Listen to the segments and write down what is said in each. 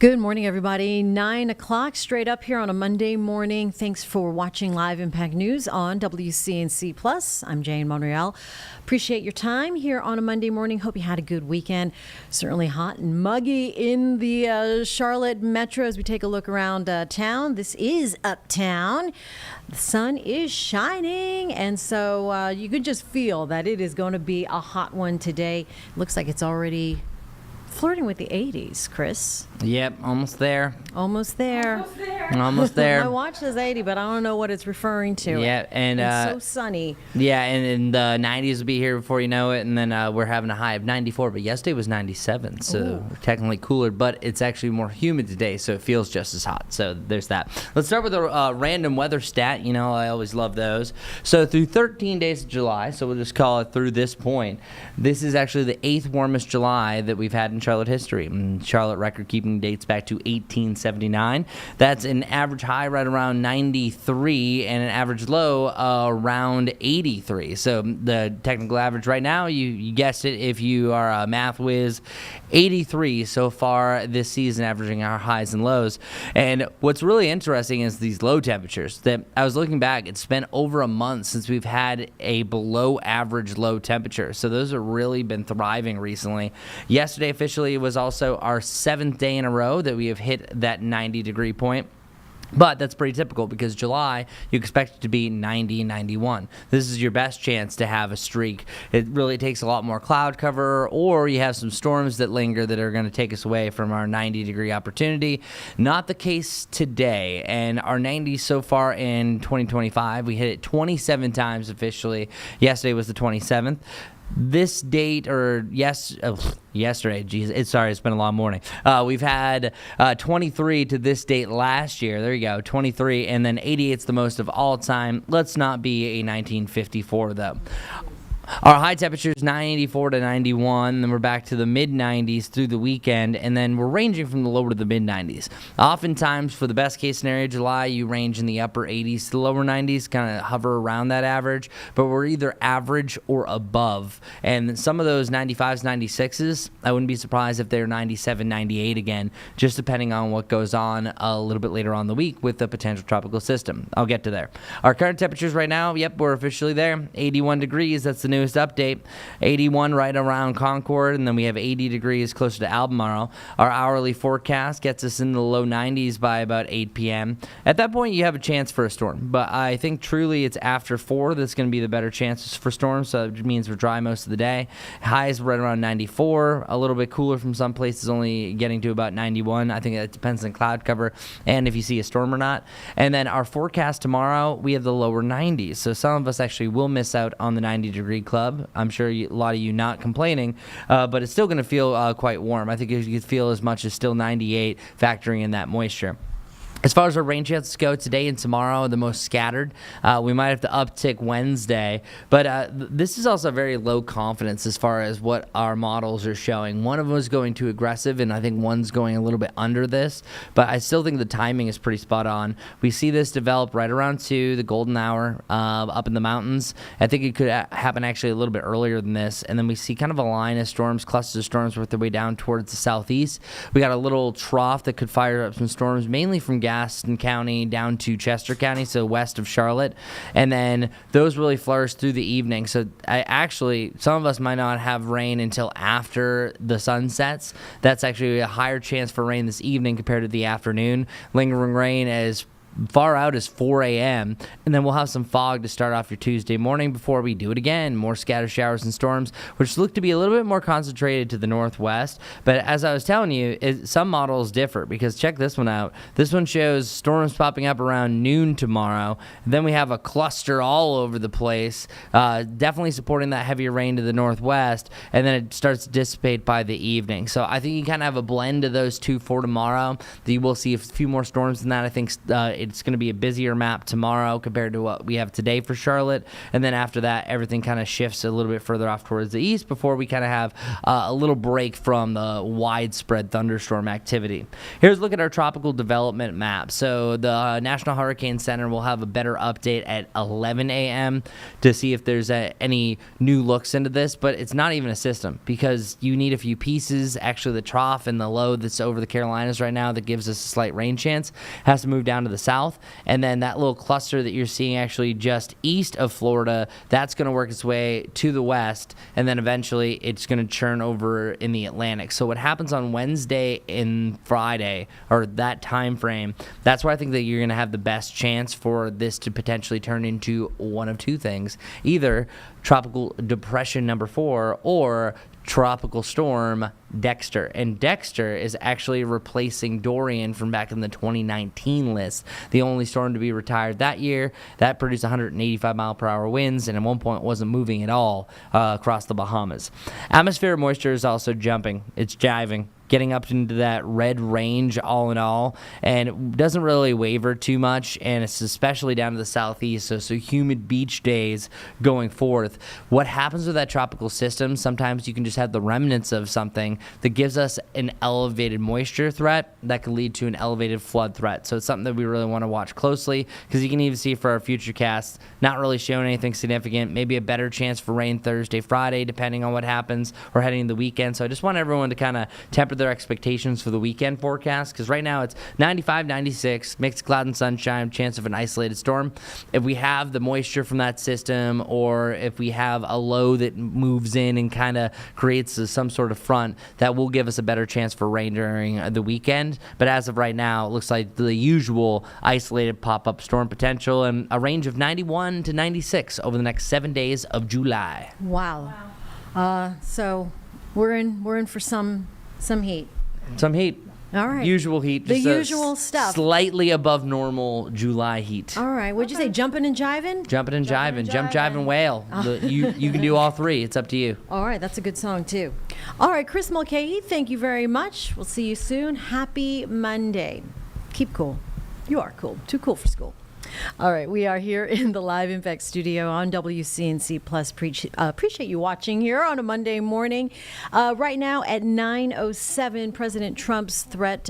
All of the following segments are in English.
Good morning, everybody. 9 o'clock straight up here on a Monday morning. Thanks for watching Live Impact News on WCNC Plus. I'm Jane Monreal. Appreciate your time here on a Monday morning. Hope you had a good weekend. Certainly hot and muggy in the Charlotte metro as we take a look around town. This is uptown. The sun is shining, and so you could just feel that it is going to be a hot one today. Looks like it's already flirting with the 80s, Chris. Yep, almost there. Almost there. Almost there. My watch says 80, but I don't know what it's referring to. Yeah, and it's so sunny. Yeah, and the 90s will be here before you know it, and then we're having a high of 94. But yesterday was 97, so technically cooler, but it's actually more humid today, so it feels just as hot. So there's that. Let's start with a random weather stat. You know, I always love those. So through 13 days of July, so we'll just call it through this point, this is actually the 8th warmest July that we've had in Charlotte history. And Charlotte record keeping dates back to 1879. That's an average high right around 93 and an average low around 83. So the technical average right now, you guessed it if you are a math whiz, 83 so far this season, averaging our highs and lows. And what's really interesting is these low temperatures. That I was looking back, it's been over a month since we've had a below average low temperature. So those have really been thriving recently. Yesterday officially was also our 7th day in a row that we have hit that 90-degree point. But that's pretty typical because July, you expect it to be 90, 91. This is your best chance to have a streak. It really takes a lot more cloud cover, or you have some storms that linger that are going to take us away from our 90-degree opportunity. Not the case today. And our 90s so far in 2025, we hit it 27 times officially. Yesterday was the 27th. This date, or yesterday, geez, it's been a long morning. We've had 23 to this date last year. There you go, 23, and then 88's the most of all time. Let's not be a 1954, though. Our high temperature is 94 to 91, then we're back to the mid-90s through the weekend, and then we're ranging from the lower to the mid-90s. Oftentimes, for the best-case scenario, July, you range in the upper 80s to the lower 90s, kind of hover around that average, but we're either average or above. And some of those 95s, 96s, I wouldn't be surprised if they're 97, 98 again, just depending on what goes on a little bit later on in the week with the potential tropical system. I'll get to there. Our current temperatures right now, yep, we're officially there, 81 degrees. That's the newest update. 81 right around Concord, and then we have 80 degrees closer to Albemarle. Our hourly forecast gets us in the low 90s by about 8 p.m. At that point, you have a chance for a storm, but I think truly it's after 4 that's going to be the better chances for storms, so it means we're dry most of the day. Highs right around 94, a little bit cooler from some places, only getting to about 91. I think it depends on cloud cover and if you see a storm or not. And then our forecast tomorrow, we have the lower 90s, so some of us actually will miss out on the 90-degree club. I'm sure a lot of you not complaining, but it's still going to feel quite warm. I think you could feel as much as still 98, factoring in that moisture. As far as our rain chances go, today and tomorrow, the most scattered. We might have to uptick Wednesday, but this is also very low confidence as far as what our models are showing. One of them is going too aggressive, and I think one's going a little bit under this, but I still think the timing is pretty spot on. We see this develop right around 2, the golden hour, up in the mountains. I think it could happen actually a little bit earlier than this, and then we see kind of a line of storms, clusters of storms work their way down towards the southeast. We got a little trough that could fire up some storms, mainly from Gaston County down to Chester County, so west of Charlotte, and then those really flourish through the evening. So some of us might not have rain until after the sun sets. That's actually a higher chance for rain this evening compared to the afternoon. Lingering rain as far out as 4 a.m., and then we'll have some fog to start off your Tuesday morning before we do it again. More scattered showers and storms, which look to be a little bit more concentrated to the northwest. But as I was telling you, some models differ, because check this one out. This one shows storms popping up around noon tomorrow. Then we have a cluster all over the place, definitely supporting that heavier rain to the northwest, and then it starts to dissipate by the evening. So I think you kind of have a blend of those two for tomorrow. You will see a few more storms than that. I think it's going to be a busier map tomorrow compared to what we have today for Charlotte. And then after that, everything kind of shifts a little bit further off towards the east before we kind of have a little break from the widespread thunderstorm activity. Here's a look at our tropical development map. So the National Hurricane Center will have a better update at 11 a.m. to see if there's any new looks into this, but it's not even a system because you need a few pieces. Actually, the trough and the low that's over the Carolinas right now that gives us a slight rain chance has to move down to the south. And then that little cluster that you're seeing actually just east of Florida, that's going to work its way to the west, and then eventually it's going to churn over in the Atlantic. So what happens on Wednesday and Friday, or that time frame, that's where I think that you're going to have the best chance for this to potentially turn into one of two things. Either tropical depression number 4 or tropical storm Dexter. And Dexter is actually replacing Dorian from back in the 2019 list, the only storm to be retired that year. That produced 185 mile per hour winds, and at one point wasn't moving at all across the Bahamas. Atmospheric moisture is also jumping. It's jiving, getting up into that red range all in all, and it doesn't really waver too much, and it's especially down to the southeast, so humid beach days going forth. What happens with that tropical system, sometimes you can just have the remnants of something that gives us an elevated moisture threat that could lead to an elevated flood threat. So it's something that we really want to watch closely, because you can even see for our future casts, not really showing anything significant, maybe a better chance for rain Thursday, Friday, depending on what happens, or heading into the weekend. So I just want everyone to kind of temper their expectations for the weekend forecast, because right now it's 95, 96, mixed cloud and sunshine, chance of an isolated storm. If we have the moisture from that system, or if we have a low that moves in and kind of creates some sort of front, that will give us a better chance for rain during the weekend. But as of right now, it looks like the usual isolated pop-up storm potential, and a range of 91 to 96 over the next 7 days of July. Wow. So we're in for some heat. Some heat. All right. Usual heat. The Just usual stuff. Slightly above normal July heat. All right. What'd you say? Jumping and jiving? Jumping and jiving. Jump, jive, and wail. You can do all three. It's up to you. All right. That's a good song, too. All right. Chris Mulcahy, thank you very much. We'll see you soon. Happy Monday. Keep cool. You are cool. Too cool for school. All right, we are here in the Live Impact studio on WCNC Plus. Appreciate you watching here on a Monday morning. Right now at 9:07, President Trump's threat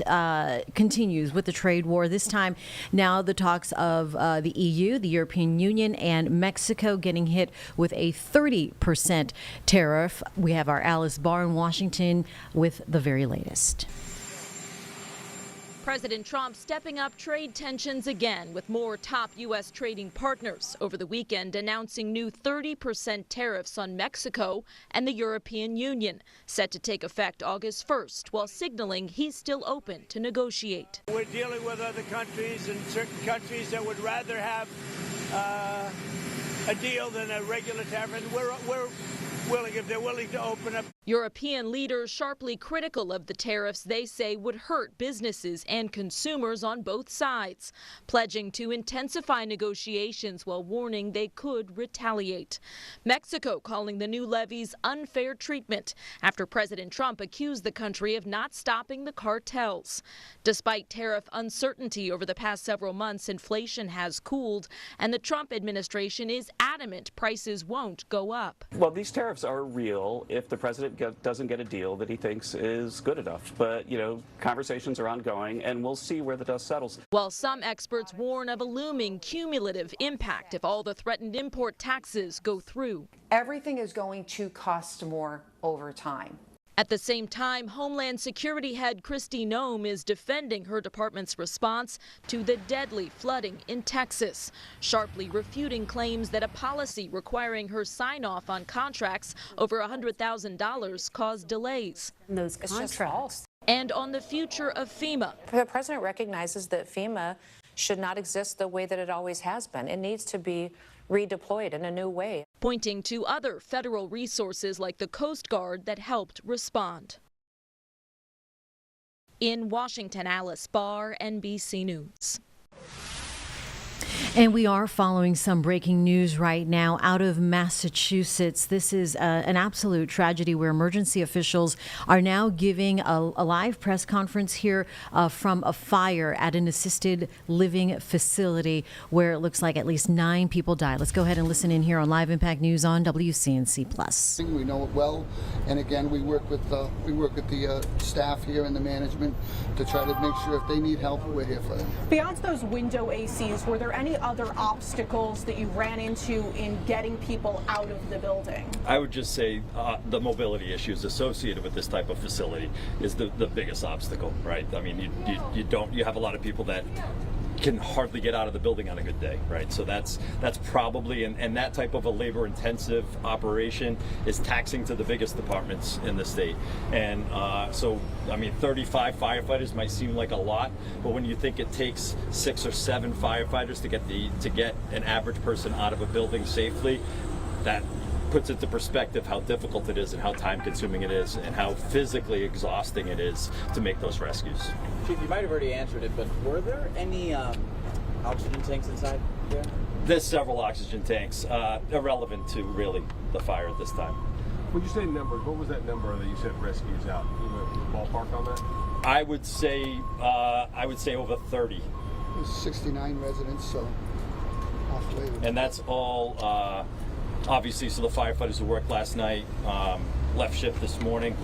continues with the trade war. This time now the talks of the EU, the European Union, and Mexico getting hit with a 30% tariff. We have our Alice Barr in Washington with the very latest. President Trump stepping up trade tensions again with more top U.S. trading partners over the weekend, announcing new 30% tariffs on Mexico and the European Union, set to take effect August 1st, while signaling he's still open to negotiate. We're dealing with other countries and certain countries that would rather have a deal than a regular tariff, and we're willing, if they're willing to open up. European leaders sharply critical of the tariffs they say would hurt businesses and consumers on both sides, pledging to intensify negotiations while warning they could retaliate. Mexico calling the new levies unfair treatment after President Trump accused the country of not stopping the cartels. Despite tariff uncertainty over the past several months, inflation has cooled, and the Trump administration is adamant prices won't go up. Well, these tariffs are real if the president doesn't get a deal that he thinks is good enough. But, conversations are ongoing, and we'll see where the dust settles. While some experts warn of a looming cumulative impact if all the threatened import taxes go through. Everything is going to cost more over time. At the same time, Homeland Security head Kristi Noem is defending her department's response to the deadly flooding in Texas, sharply refuting claims that a policy requiring her sign off on contracts over $100,000 caused delays. Those contracts. And on the future of FEMA. The president recognizes that FEMA should not exist the way that it always has been. It needs to be redeployed in a new way. Pointing to other federal resources like the Coast Guard that helped respond. In Washington, Alice Barr, NBC News. And we are following some breaking news right now out of Massachusetts. This is an absolute tragedy where emergency officials are now giving a live press conference here from a fire at an assisted living facility where it looks like at least 9 people died. Let's go ahead and listen in here on Live Impact News on WCNC+. We know it well, and again, we work with the staff here and the management to try to make sure if they need help, we're here for them. Beyond those window ACs, were there any other obstacles that you ran into in getting people out of the building? I would just say the mobility issues associated with this type of facility is the biggest obstacle, right? I mean, you have a lot of people that can hardly get out of the building on a good day, right? So that's probably, and that type of a labor-intensive operation is taxing to the biggest departments in the state. And so, I mean, 35 firefighters might seem like a lot, but when you think it takes 6 or 7 firefighters to get an average person out of a building safely, that puts into perspective how difficult it is and how time-consuming it is and how physically exhausting it is to make those rescues. Chief, you might have already answered it, but were there any oxygen tanks inside there? There's several oxygen tanks, irrelevant to really the fire at this time. When you say numbers, what was that number that you said rescues out? You know, ballpark on that? I would say over 30. There's 69 residents, so halfway. And that's all. Obviously, so the firefighters who worked last night left shift this morning.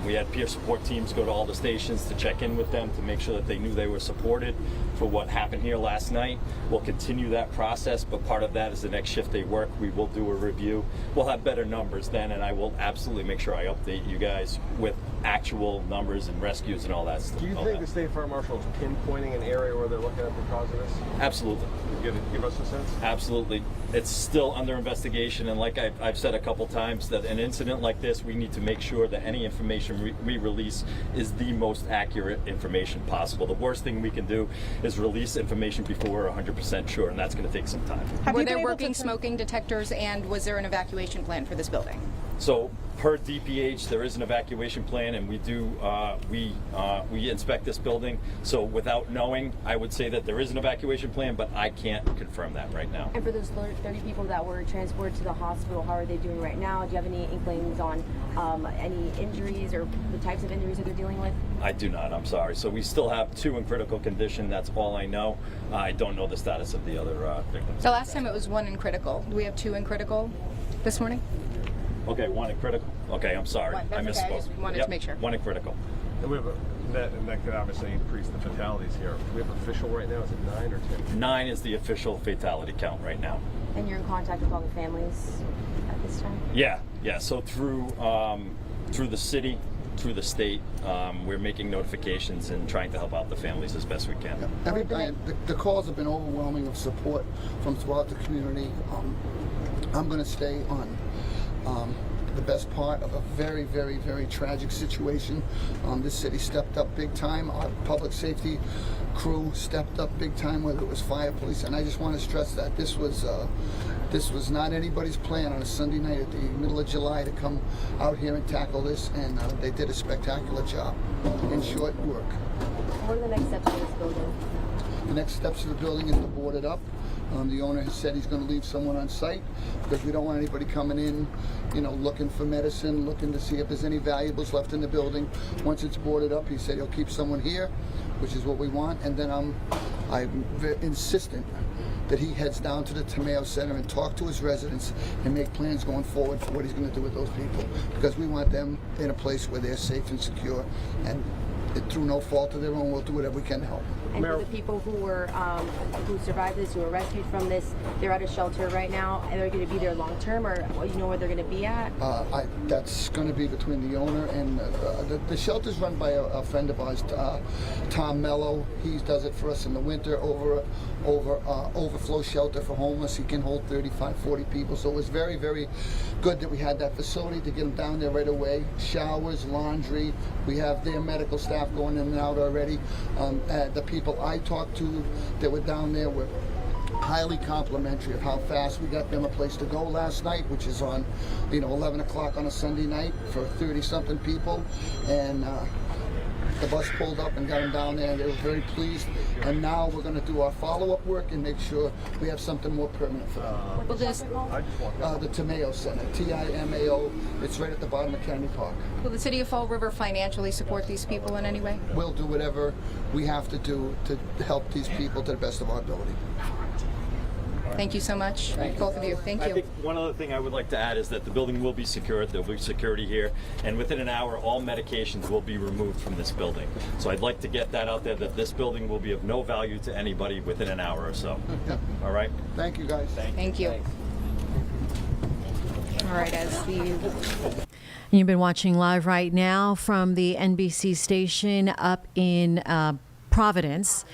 We had peer support teams go to all the stations to check in with them to make sure that they knew they were supported for what happened here last night. We'll continue that process, but part of that is the next shift they work. We will do a review. We'll have better numbers then, and I will absolutely make sure I update you guys with actual numbers and rescues and all that stuff. Do you think the state fire marshal is pinpointing an area where they're looking at the cause of this? Absolutely. Give us a sense? Absolutely. It's still under investigation, and like I've said a couple times, that an incident like this, we need to make sure that any information we release is the most accurate information possible. The worst thing we can do is release information before we're 100% sure, and that's going to take some time. Were there working smoking detectors, and was there an evacuation plan for this building? So, per DPH, there is an evacuation plan, and we do we inspect this building. So, without knowing, I would say that there is an evacuation plan, but I can't confirm that right now. And for those 30 people that were transported to the hospital, how are they doing right now? Do you have any inklings on any injuries or the types of injuries that they're dealing with? I do not. I'm sorry. So we still have 2 in critical condition. That's all I know. I don't know the status of the other victims. The last time it was 1 in critical. Do we have 2 in critical this morning? Okay, 1 in critical. Okay, I'm sorry. I misspoke. Okay, I just wanted to make sure. 1 in critical. And we have that could obviously increase the fatalities here. Do we have official right now? Is it 9 or 10? 9 is the official fatality count right now. And you're in contact with all the families at this time? Yeah. So through the city, through the state, we're making notifications and trying to help out the families as best we can. The calls have been overwhelming of support from throughout the community. I'm going to stay on the best part of a very, very, very tragic situation. This city stepped up big time. Our public safety crew stepped up big time, whether it was fire, police, and I just want to stress that this was not anybody's plan on a Sunday night at the middle of July to come out here and tackle this, and they did a spectacular job in short work. What are the next steps for this building? The next steps of the building is to board it up. The owner has said he's going to leave someone on site because we don't want anybody coming in, looking for medicine, looking to see if there's any valuables left in the building. Once it's boarded up, he said he'll keep someone here, which is what we want. And then I'm very insistent that he heads down to the Tomeo Center and talk to his residents and make plans going forward for what he's going to do with those people, because we want them in a place where they're safe and secure, and through no fault of their own, we'll do whatever we can to help. And for the people who were who survived this, who were rescued from this, they're at a shelter right now, and they're going to be there long term, or you know where they're going to be at? That's going to be between the owner and the shelter's run by a friend of ours, Tom Mello. He does it for us in the winter. Overflow shelter for homeless. He can hold 35, 40 people. So it was very, very good that we had that facility to get them down there right away. Showers, laundry. We have their medical staff going in and out already. The people I talked to that were down there were highly complimentary of how fast we got them a place to go last night, which is on 11 o'clock on a Sunday night for 30-something people, and the bus pulled up and got them down there, and they were very pleased. And now we're going to do our follow-up work and make sure we have something more permanent for them. Will this, the Tomeo Center, TIMAO. It's right at the bottom of Kennedy Park. will the city of Fall River financially support these people in any way? We'll do whatever we have to do to help these people to the best of our ability. Thank you so much, both of you. Thank you. I think one other thing I would like to add is that the building will be secured. There will be security here, and within an hour, all medications will be removed from this building. So I'd like to get that out there, that this building will be of no value to anybody within an hour or so. Yeah. All right? Thank you, guys. Thank you. All right, You've been watching live right now from the NBC station up in Providence,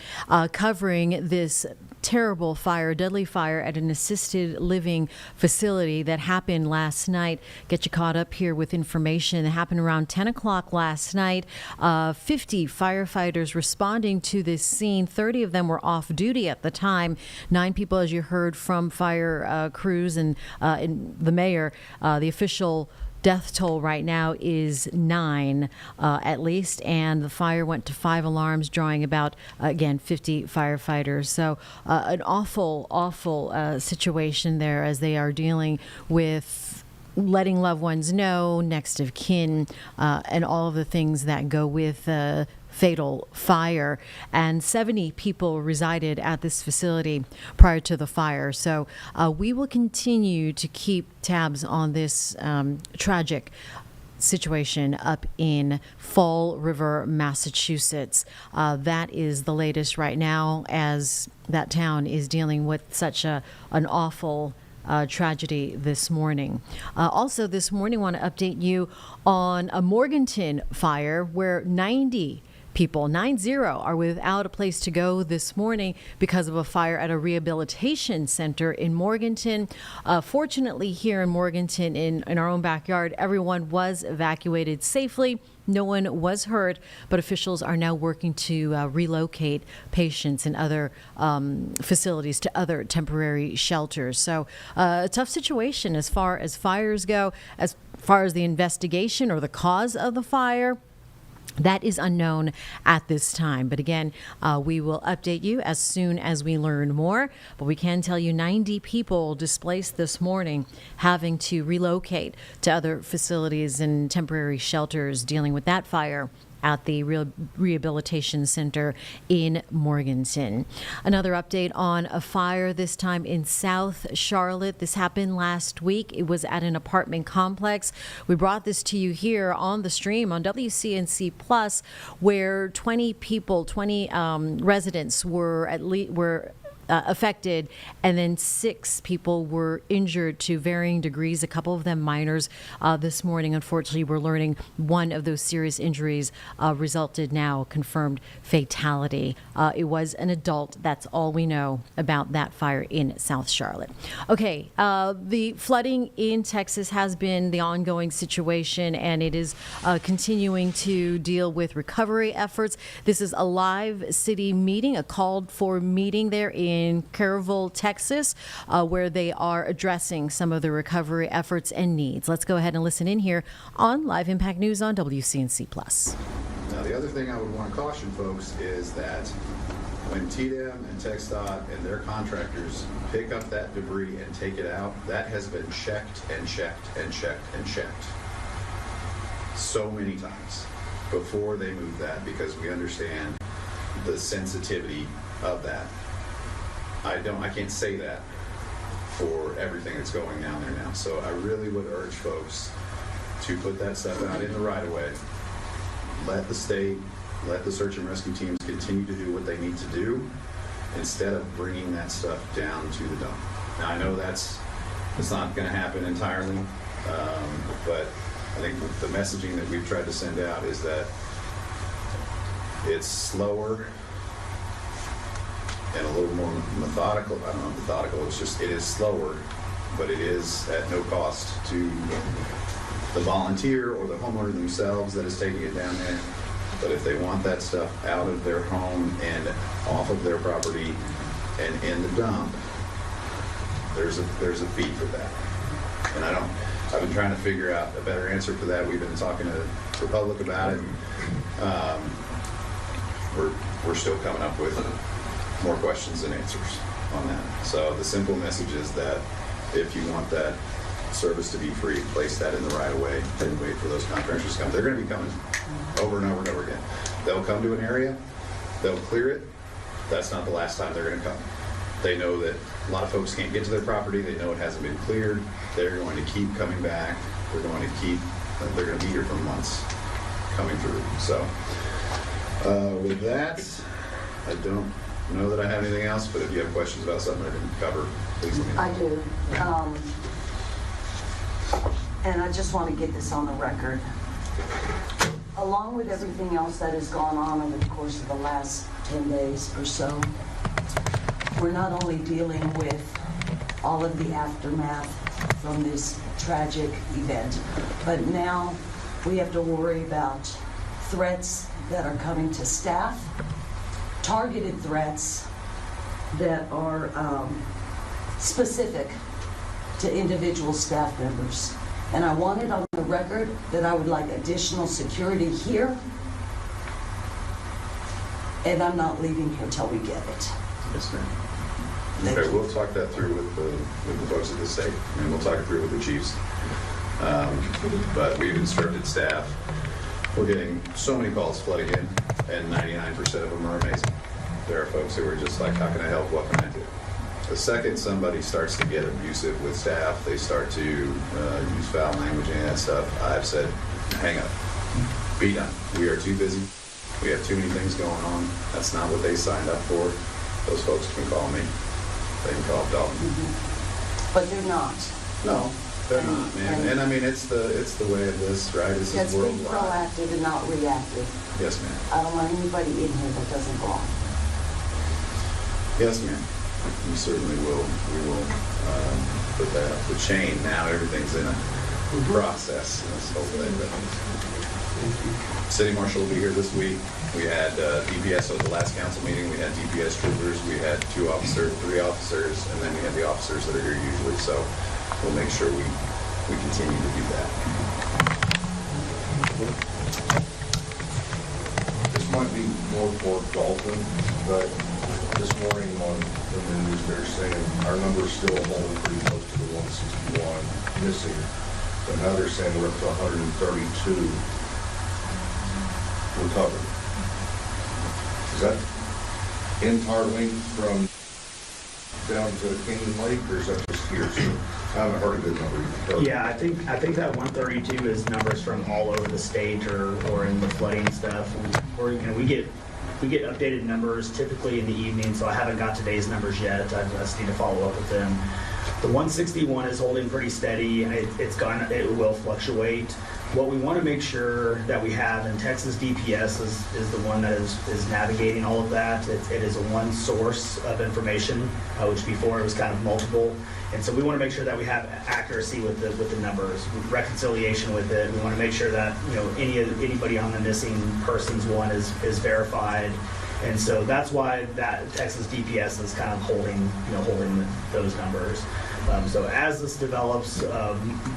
covering this terrible fire, deadly fire at an assisted living facility that happened last night. Get you caught up here with information that happened around 10 o'clock last night. 50 firefighters responding to this scene. 30 of them were off duty at the time. 9 people, as you heard from fire crews and the mayor. The official death toll right now is 9 at least, and the fire went to 5 alarms, drawing about, again, 50 firefighters. So an awful situation there as they are dealing with letting loved ones know, next of kin, and all of the things that go with fatal fire. And 70 people resided at this facility prior to the fire. So we will continue to keep tabs on this tragic situation up in Fall River, Massachusetts. That is the latest right now, as that town is dealing with such an awful tragedy this morning. Also this morning, I want to update you on a Morganton fire where 90 people, 90, are without a place to go this morning because of a fire at a rehabilitation center in Morganton. Fortunately, here in Morganton, in our own backyard, everyone was evacuated safely. No one was hurt, but officials are now working to relocate patients in other facilities to other temporary shelters. So a tough situation as far as fires go. As far as the investigation or the cause of the fire, that is unknown at this time. But again, we will update you as soon as we learn more. But we can tell you 90 people displaced this morning, having to relocate to other facilities and temporary shelters dealing with that fire at the Rehabilitation Center in Morganton. Another update on a fire, this time in South Charlotte. This happened last week. It was at an apartment complex. We brought this to you here on the stream on WCNC Plus, where 20 people, 20 residents were affected, and then 6 people were injured to varying degrees, a couple of them minors. This morning, unfortunately, we're learning one of those serious injuries resulted now confirmed fatality. It was an adult. That's all we know about that fire in South Charlotte. Okay, the flooding in Texas has been the ongoing situation, and it is continuing to deal with recovery efforts. This is a live city meeting, a called for meeting there in Kerrville, Texas, where they are addressing some of the recovery efforts and needs. Let's go ahead and listen in here on Live Impact News on WCNC+. Now, the other thing I would want to caution folks is that when TDEM and TxDOT and their contractors pick up that debris and take it out, that has been checked and checked and checked and checked so many times before they move that, because we understand the sensitivity of that. I can't say that for everything that's going down there now. So I really would urge folks to put that stuff out in the right of way. Let the state, let the search and rescue teams continue to do what they need to do instead of bringing that stuff down to the dump. Now I know it's not going to happen entirely, but I think the messaging that we've tried to send out is that it's slower and a little more methodical. I don't know, methodical. It is slower, but it is at no cost to the volunteer or the homeowner themselves that is taking it down there. But if they want that stuff out of their home and off of their property and in the dump, there's a fee for that. And I've been trying to figure out a better answer for that. We've been talking to the public about it. We're still coming up with more questions than answers on that. So the simple message is that if you want that service to be free, place that in the right of way and wait for those contractors to come. They're going to be coming over and over and over again. They'll come to an area, they'll clear it. That's not the last time they're going to come. They know that a lot of folks can't get to their property. They know it hasn't been cleared. They're going to keep coming back. They're going to be here for months coming through. So with that, I don't know that I have anything else, but if you have questions about something I didn't cover, please let me know. I do. And I just want to get this on the record. Along with everything else that has gone on over the course of the last 10 days or so, we're not only dealing with all of the aftermath from this tragic event, but now we have to worry about threats that are coming to staff, targeted threats that are specific to individual staff members. And I want it on the record that I would like additional security here, and I'm not leaving here till we get it. Yes, ma'am. Okay, we'll talk that through with the folks at the state, and we'll talk it through with the chiefs. But we've instructed staff. We're getting so many calls flooding in, and 99% of them are amazing. There are folks who are just like, how can I help? What can I do? The second somebody starts to get abusive with staff, they start to use foul language and that stuff, I've said, hang up, be done. We are too busy. We have too many things going on. That's not what they signed up for. Those folks can call me. They can call Dalton. But they're not. No, they're not, man. And I mean, it's the way of this, right? This is being worldwide. proactive and not reactive. Yes, ma'am. I don't want anybody in here that doesn't belong. Yes, ma'am. We certainly will. We will put that up the chain. Now everything's in a process. Let's hope that City Marshal will be here this week. We had DPS at the last council meeting. We had DPS troopers. We had 3 officers, and then we had the officers that are here usually. So we'll make sure we continue to do that. This might be more for Dalton, but this morning on the news they're saying our number is still holding pretty close to the 161 missing, but now they're saying we're up to 132 recovered. Is that entirely from down to Canyon Lake, or is that just here? So I haven't heard a good number. Yeah, I think that 132 is numbers from all over the state or in the flooding stuff. We get We get updated numbers typically in the evening, so I haven't got today's numbers yet. I just need to follow up with them. The 161 is holding pretty steady. It will fluctuate. What we want to make sure that we have, and Texas DPS is the one that is navigating all of that. It is a one source of information, which before it was kind of multiple. And so we want to make sure that we have accuracy with the numbers, reconciliation with it. We want to make sure that anybody on the missing persons one is verified. And so that's why that Texas DPS is kind of holding those numbers. So as this develops,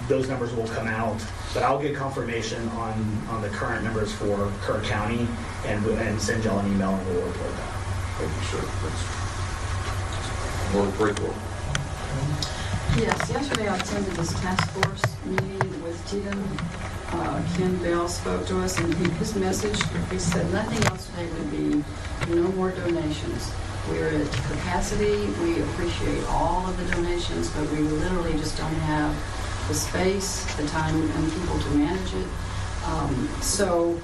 those numbers will come out, but I'll get confirmation on the current numbers for Kerr County and send y'all an email and we'll report that. Thank you, sir. That's more grateful. Yes, yesterday I attended this task force meeting with TDM. Ken Bell spoke to us, and his message, he said nothing else today would be no more donations. We're at capacity. We appreciate all of the donations, but we literally just don't have the space, the time, and people to manage it. So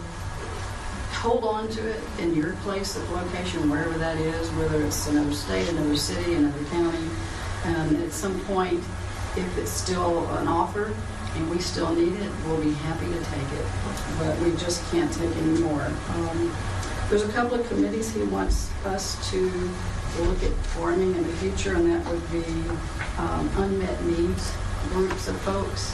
hold on to it in your place of location, wherever that is, whether it's another state, another city, another county. And at some point, if it's still an offer and we still need it, we'll be happy to take it. But we just can't take any more. There's a couple of committees he wants us to look at forming in the future, and that would be unmet needs groups of folks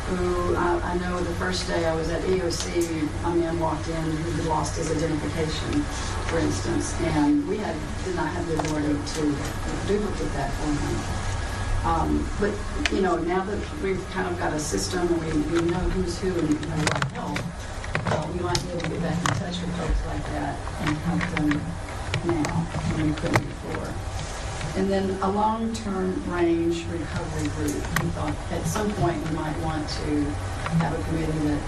who I know the first day I was at EOC, a man walked in who had lost his identification, for instance, and we did not have the authority to duplicate that for him. But now that we've kind of got a system and we know who's who and what help, we might be able to get back in touch with folks like that and help them now when we couldn't before. And then a long-term range recovery group. We thought at some point we might want to have a committee that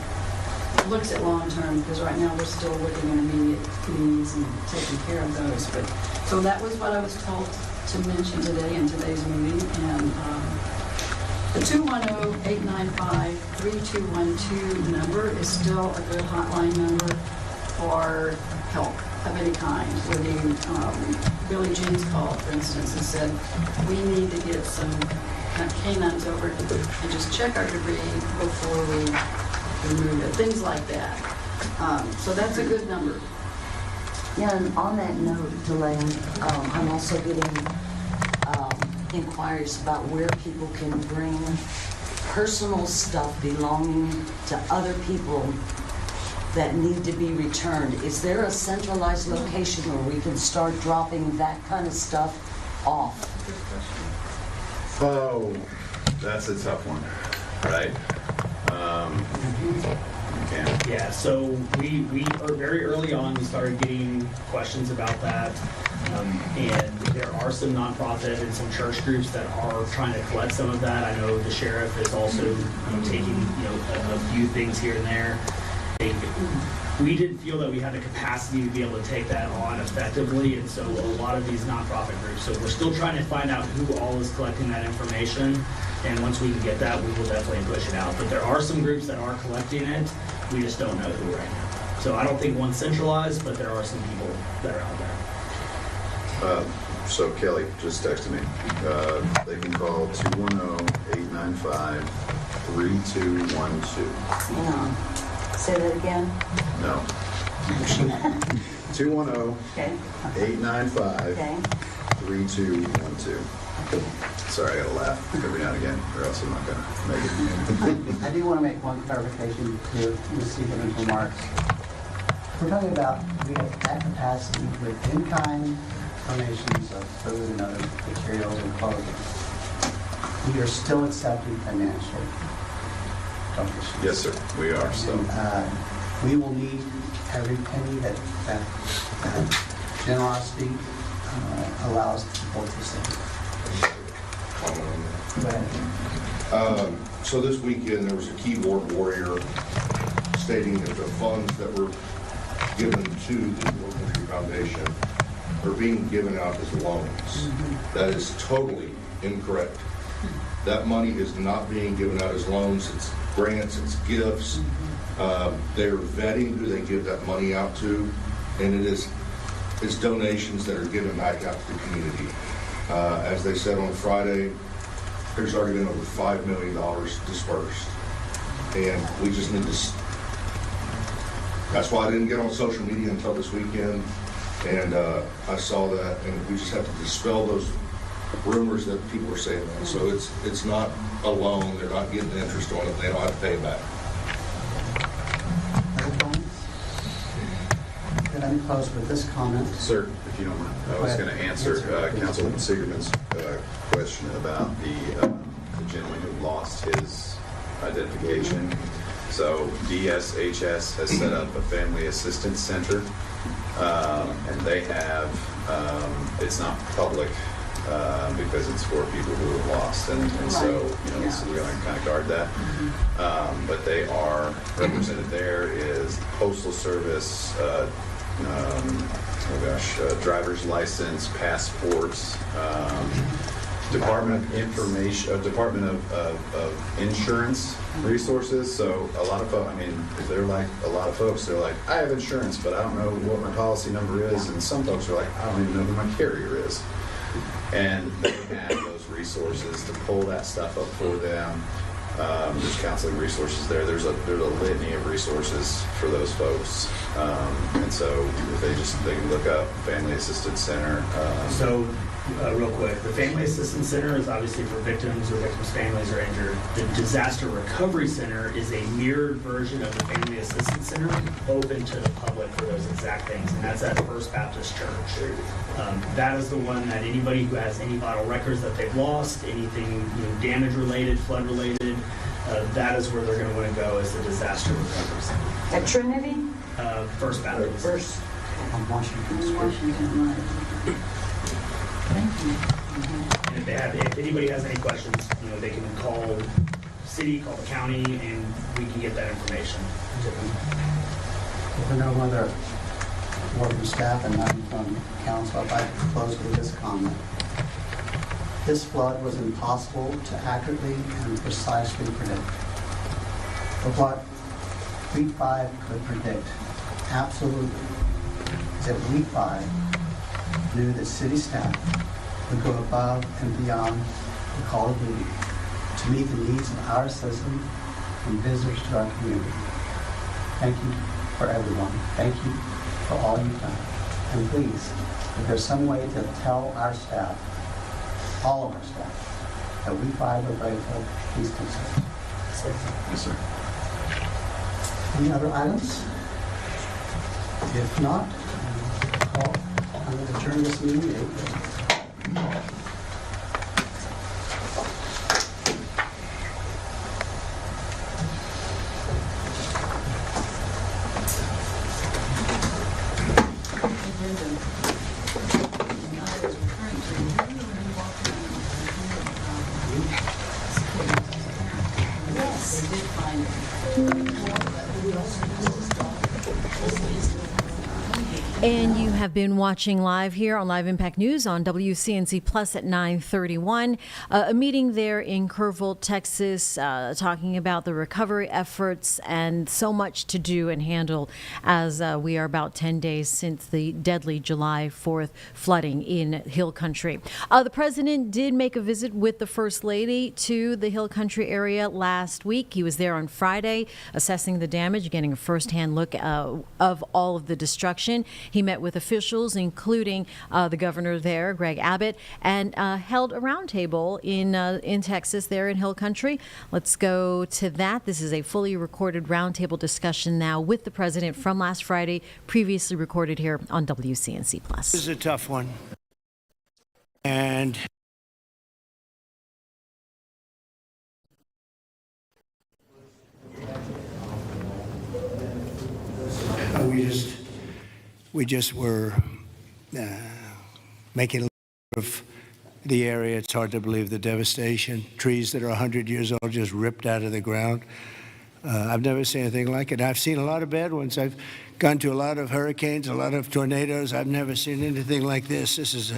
looks at long-term, because right now we're still looking at immediate needs and taking care of those. But so that was what I was told to mention today in today's meeting. And the 210-895-3212 number is still a good hotline number for help of any kind. Billy Jeans called, for instance, and said, we need to get some canines over and just check our debris before we remove it, things like that. So that's a good number. Yeah, and on that note, Delane, I'm also getting inquiries about where people can bring personal stuff belonging to other people that need to be returned. Is there a centralized location where we can start dropping that kind of stuff off? Oh, that's a tough one, right? Yeah, so we are very early on, we started getting questions about that. And there are some nonprofit and some church groups that are trying to collect some of that. I know the sheriff is also taking a few things here and there. We didn't feel that we had the capacity to be able to take that on effectively, and so a lot of these nonprofit groups. So we're still trying to find out who all is collecting that information, and once we can get that, we will definitely push it out. But there are some groups that are collecting it. We just don't know who right now. So I don't think one's centralized, but there are some people that are out there. So Kelly just texted me. They can call 210-895-3212. Hang on. Say that again? No. 210-895-3212. Sorry, I gotta laugh every now and again, or else I'm not gonna make it. I do want to make one clarification to Ms. Stephen's remarks. We're talking about we have that capacity with in-kind donations of food and other materials and clothing. We are still accepting financial donations. Yes, sir, we are. So we will need every penny that generosity allows people to save. Go ahead. So this weekend, there was a keyboard warrior stating that the funds that were given to the North Country Foundation are being given out as loans. That is totally incorrect. That money is not being given out as loans. It's grants, it's gifts. They're vetting who they give that money out to, and it is it's donations that are given back out to the community. As they said on Friday, there's already been over $5 million dispersed. And we just need to, that's why I didn't get on social media until this weekend. And I saw that, and we just have to dispel those rumors that people are saying that. So it's not a loan, they're not getting interest on it, they don't have to pay it back. Other comments? Let me close with this comment. Sir, if you don't mind, I was going to answer Councilman Siegerman's question about the gentleman who lost his identification. So DSHS has set up a family assistance center, and they have, it's not public because it's for people who have lost, and so, so we're going to kind of guard that. But they are represented there is Postal Service, driver's license, passports, Department of Information, Department of Insurance resources. So a lot of folks, they're like a lot of folks. They're like, I have insurance, but I don't know what my policy number is. And some folks are like, I don't even know who my carrier is. And they have those resources to pull that stuff up for them. There's counseling resources there. There's a litany of resources for those folks. And so if they can look up Family Assistance Center. Real quick, the Family Assistance Center is obviously for victims or victims' families are injured. The Disaster Recovery Center is a mirrored version of the Family Assistance Center, open to the public for those exact things, and that's at First Baptist Church. That is the one that anybody who has any vital records that they've lost, anything damage related, flood related, that is where they're going to want to go, is the Disaster Recovery Center. At Trinity? First Baptist. First. On Washington. And if anybody has any questions, they can call the city, call the county, and we can get that information to them. If there are no other word from staff and none from council, I'd like to close with this comment. This flood was impossible to accurately and precisely predict. But what Week 5 could predict, absolutely, is that Week 5 knew that city staff would go above and beyond the call of duty to meet the needs of our citizens and visitors to our community. Thank you for everyone. Thank you for all you've done. And please, if there's some way to tell our staff, all of our staff, that we find we're grateful, please do so. Yes, sir. Any other items? If not, I'm going to adjourn this meeting. And you have been watching live here on Live Impact News on WCNC Plus at 9:31. A meeting there in Kerrville, Texas, talking about the recovery efforts and so much to do and handle as we are about 10 days since the deadly July 4th flooding in Hill Country. The president did make a visit with the First Lady to the Hill Country area last week. He was there on Friday assessing the damage, getting a firsthand look of all of the destruction. He met with officials, including the governor there, Greg Abbott, and held a roundtable in Texas there in Hill Country. Let's go to that. This is a fully recorded roundtable discussion now with the president from last Friday, previously recorded here on WCNC Plus. This is a tough one. And we just were making a of the area. It's hard to believe the devastation. Trees that are 100 years old just ripped out of the ground. I've never seen anything like it. I've seen a lot of bad ones. I've gone to a lot of hurricanes, a lot of tornadoes. I've never seen anything like this. This is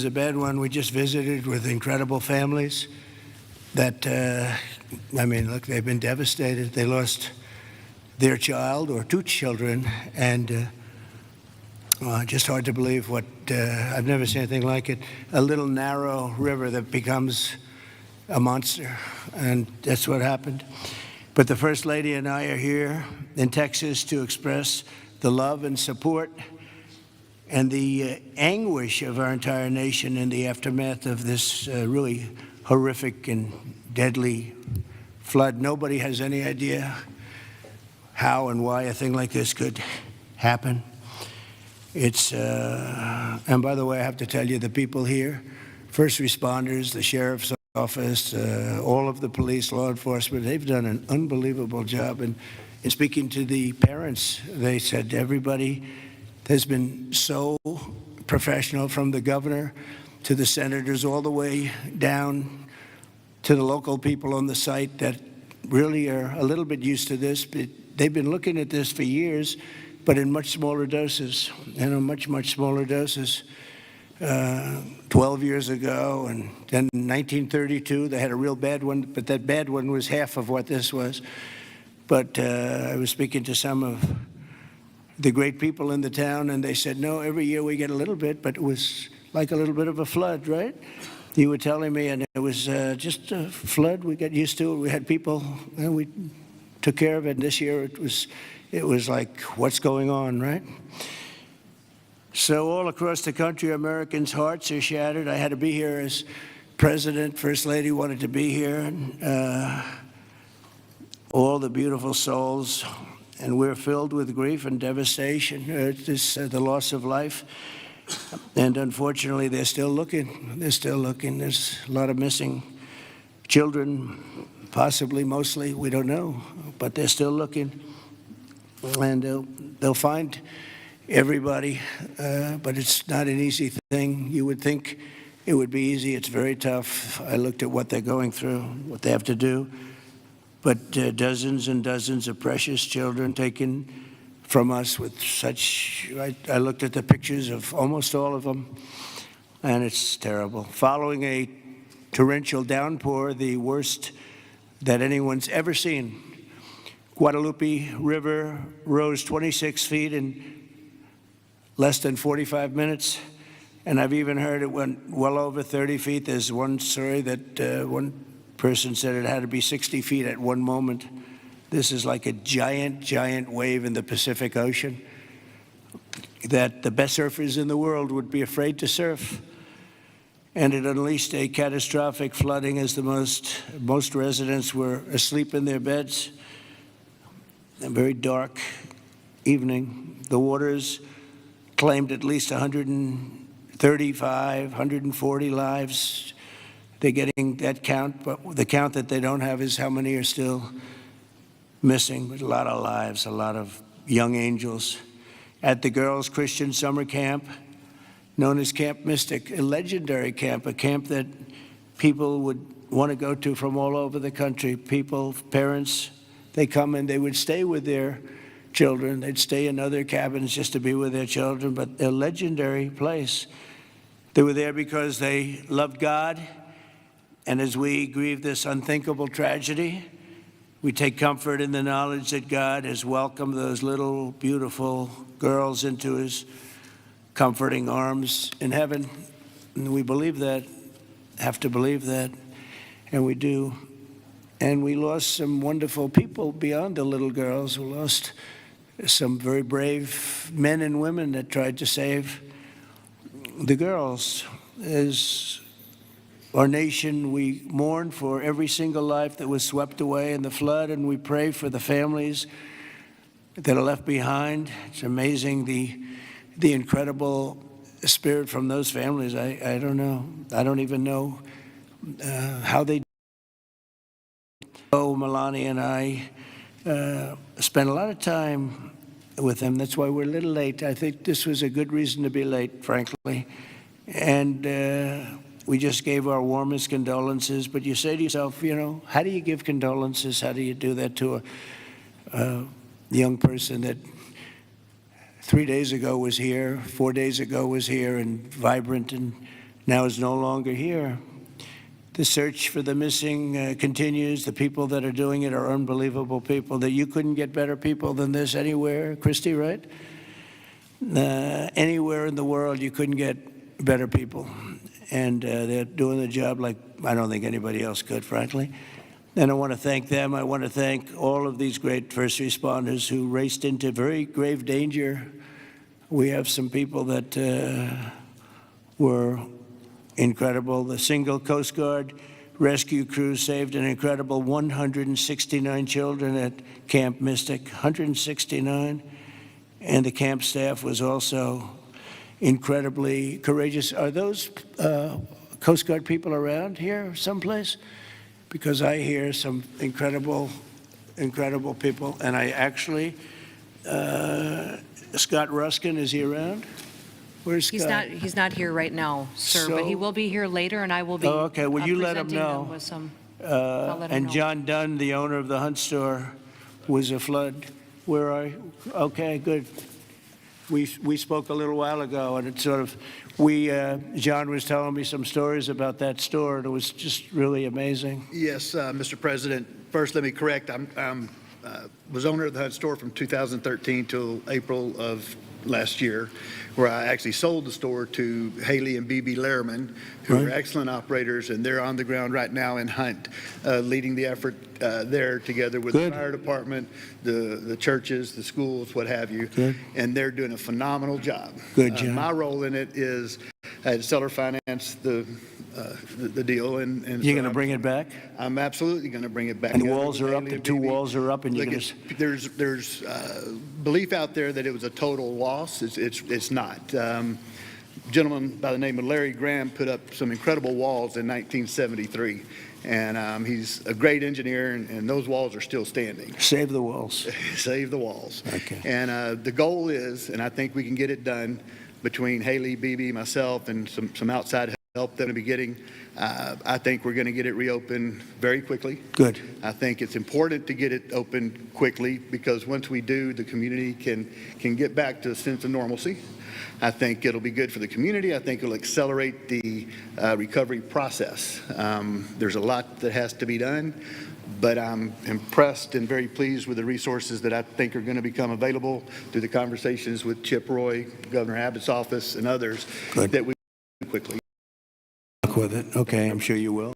a bad one. We just visited with incredible families that, look, they've been devastated. They lost their child or two children, and Just hard to believe what, I've never seen anything like it. A little narrow river that becomes a monster, and that's what happened. But the First Lady and I are here in Texas to express the love and support and the anguish of our entire nation in the aftermath of this really horrific and deadly flood. Nobody has any idea how and why a thing like this could happen. It's, and by the way, I have to tell you, the people here, first responders, the sheriff's office, all of the police, law enforcement, they've done an unbelievable job. And in speaking to the parents, they said everybody has been so professional, from the governor to the senators, all the way down to the local people on the site that really are a little bit used to this. But they've been looking at this for years, but in much smaller doses, much, much smaller doses. 12 years ago, and then in 1932, they had a real bad one, but that bad one was half of what this was. But I was speaking to some of the great people in the town, and they said, no, every year we get a little bit, but it was like a little bit of a flood, right? You were telling me, and it was just a flood. We got used to it. We had people, and we took care of it. And this year it was like, what's going on, right? So all across the country, Americans' hearts are shattered. I had to be here as president. First Lady wanted to be here. And, all the beautiful souls, and we're filled with grief and devastation. The loss of life. And unfortunately, they're still looking. They're still looking. There's a lot of missing children, possibly, mostly. We don't know. But they're still looking. And they'll find everybody, but it's not an easy thing. You would think it would be easy. It's very tough. I looked at what they're going through, what they have to do. But dozens and dozens of precious children taken from us with such, I looked at the pictures of almost all of them, and it's terrible. Following a torrential downpour, the worst that anyone's ever seen, Guadalupe River rose 26 feet in less than 45 minutes, and I've even heard it went well over 30 feet. There's one story that one person said it had to be 60 feet at one moment. This is like a giant, giant wave in the Pacific Ocean that the best surfers in the world would be afraid to surf. And it unleashed a catastrophic flooding as most residents were asleep in their beds. A very dark evening. The waters claimed at least 135, 140 lives. They're getting that count, but the count that they don't have is how many are still missing. But a lot of lives, a lot of young angels. At the Girls Christian Summer Camp, known as Camp Mystic, a legendary camp, a camp that people would want to go to from all over the country. People, parents, they come and they would stay with their children. They'd stay in other cabins just to be with their children, but a legendary place. They were there because they loved God, and as we grieve this unthinkable tragedy, we take comfort in the knowledge that God has welcomed those little, beautiful girls into his comforting arms in heaven. And we believe that, have to believe that, and we do. And we lost some wonderful people beyond the little girls. We lost some very brave men and women that tried to save the girls. As our nation, we mourn for every single life that was swept away in the flood, and we pray for the families that are left behind. It's amazing the incredible spirit from those families. I don't know. I don't even know how they. Melania and I spent a lot of time with them. That's why we're a little late. I think this was a good reason to be late, frankly. And we just gave our warmest condolences. But you say to yourself, you know, how do you give condolences? How do you do that to a young person that 3 days ago was here, 4 days ago was here and vibrant, and now is no longer here? The search for the missing continues. The people that are doing it are unbelievable people, that you couldn't get better people than this anywhere, Christy, right? Anywhere in the world, you couldn't get better people. And they're doing the job like I don't think anybody else could, frankly. And I want to thank them. I want to thank all of these great first responders who raced into very grave danger. We have some people that were incredible. The single Coast Guard rescue crew saved an incredible 169 children at Camp Mystic, 169. And the camp staff was also incredibly courageous. Are those Coast Guard people around here someplace? Because I hear some incredible people. And I actually, Scott Ruskin, is he around? Where's Scott? He's not here right now, sir, but he will be here later, and I will be. Oh, okay. Well, you let him presenting know. them with some, I'll let him And know. John Dunn, the owner of the Hunt store, was a flood. Where are you? Okay, good. We spoke a little while ago, and it sort of, John was telling me some stories about that store, and it was just really amazing. Yes, Mr. President. First, let me correct. I was owner of the Hunt store from 2013 till April of last year, where I actually sold the store to Haley and BB Lehrman, who are excellent operators, and they're on the ground right now in Hunt, leading the effort there together with the fire department, the churches, the schools, what have you. And they're doing a phenomenal job. Good job. My role in it is I had seller finance the deal. And You're going to bring it back? I'm absolutely going to bring it back. And the walls are up, the two walls are up, and you're going to... There's belief out there that it was a total loss. It's not. A gentleman by the name of Larry Graham put up some incredible walls in 1973. And he's a great engineer, and those walls are still standing. Save the walls. Save the walls. Okay. And the goal is, and I think we can get it done between Haley, BB, myself, and some outside help that we'll be getting. I think we're going to get it reopened very quickly. Good. I think it's important to get it open quickly because once we do, the community can get back to a sense of normalcy. I think it'll be good for the community. I think it'll accelerate the recovery process. There's a lot that has to be done, but I'm impressed and very pleased with the resources that I think are going to become available through the conversations with Chip Roy, Governor Abbott's office, and others that we quickly. With it. Okay, I'm sure you will.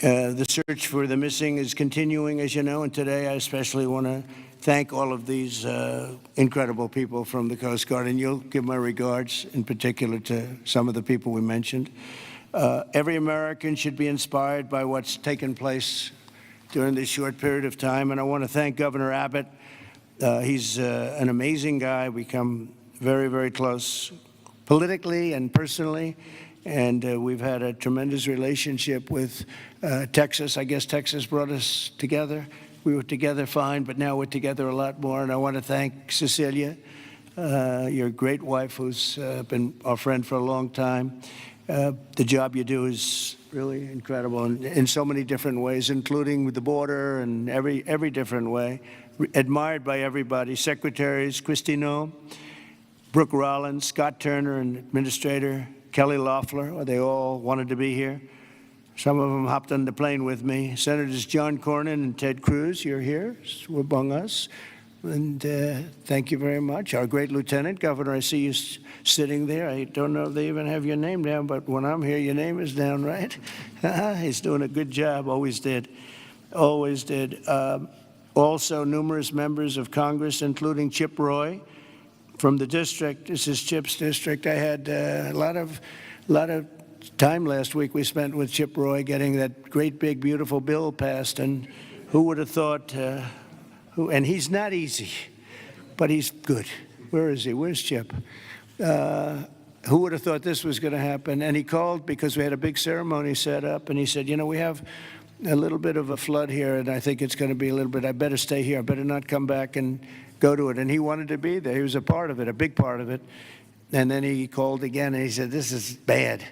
The search for the missing is continuing, as you know, and today I especially want to thank all of these incredible people from the Coast Guard, and you'll give my regards in particular to some of the people we mentioned. Every American should be inspired by what's taken place during this short period of time, and I want to thank Governor Abbott. He's an amazing guy. We come very, very close politically and personally. And we've had a tremendous relationship with Texas. I guess Texas brought us together. We were together fine, but now we're together a lot more. And I want to thank Cecilia, your great wife, who's been our friend for a long time. The job you do is really incredible in so many different ways, including with the border and every different way. Admired by everybody. Secretaries, Kristi Noem, Brooke Rollins, Scott Turner, and Administrator Kelly Loeffler, they all wanted to be here. Some of them hopped on the plane with me. Senators John Cornyn and Ted Cruz, you're here among us. And thank you very much. Our great Lieutenant Governor, I see you sitting there. I don't know if they even have your name down, but when I'm here, your name is down, right? He's doing a good job, always did. Always did. Also, numerous members of Congress, including Chip Roy, from the district. This is Chip's district. I had a lot of time last week we spent with Chip Roy getting that great big beautiful bill passed, and who would have thought and he's not easy, but he's good. Where is he? Where's Chip? Who would have thought this was going to happen? And he called because we had a big ceremony set up, and he said, you know, we have a little bit of a flood here, and I think it's going to be a little bit, I better stay here. I better not come back and go to it. And he wanted to be there. He was a part of it, a big part of it. And then he called again, and he said, this is bad.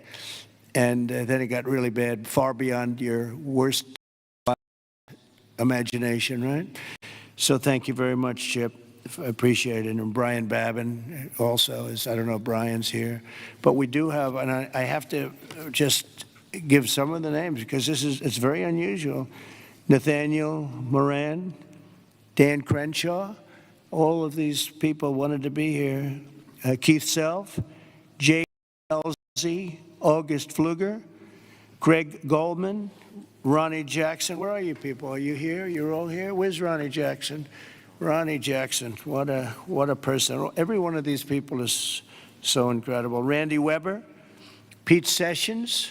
And then it got really bad, far beyond your worst imagination, right? So thank you very much, Chip. I appreciate it. And Brian Babin also is, I don't know if Brian's here. But we do have, and I have to just give some of the names because it's very unusual. Nathaniel Moran, Dan Crenshaw, all of these people wanted to be here. Keith Self, Jay Elsie, August Pfluger, Craig Goldman, Ronnie Jackson. Where are you people? Are you here? You're all here? Where's Ronnie Jackson? Ronnie Jackson, what a person. Every one of these people is so incredible. Randy Weber, Pete Sessions,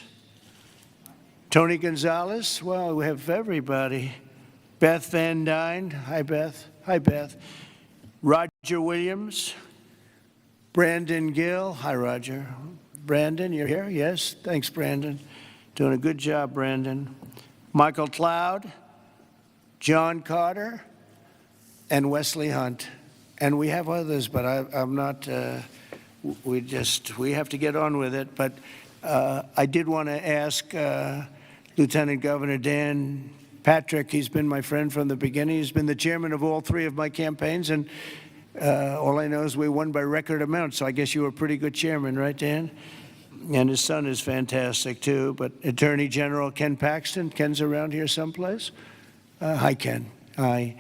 Tony Gonzalez. Well, we have everybody. Beth Van Dyne. Hi, Beth. Hi, Beth. Roger Williams. Brandon Gill. Hi, Roger. Brandon, you're here? Yes. Thanks, Brandon. Doing a good job, Brandon. Michael Cloud. John Carter. And Wesley Hunt. And we have others, but I'm not, we have to get on with it. But I did want to ask Lieutenant Governor Dan Patrick. He's been my friend from the beginning. He's been the chairman of all three of my campaigns, and all I know is we won by record amount. So I guess you were a pretty good chairman, right, Dan? And his son is fantastic, too. But Attorney General Ken Paxton. Ken's around here someplace. Hi, Ken. Hi.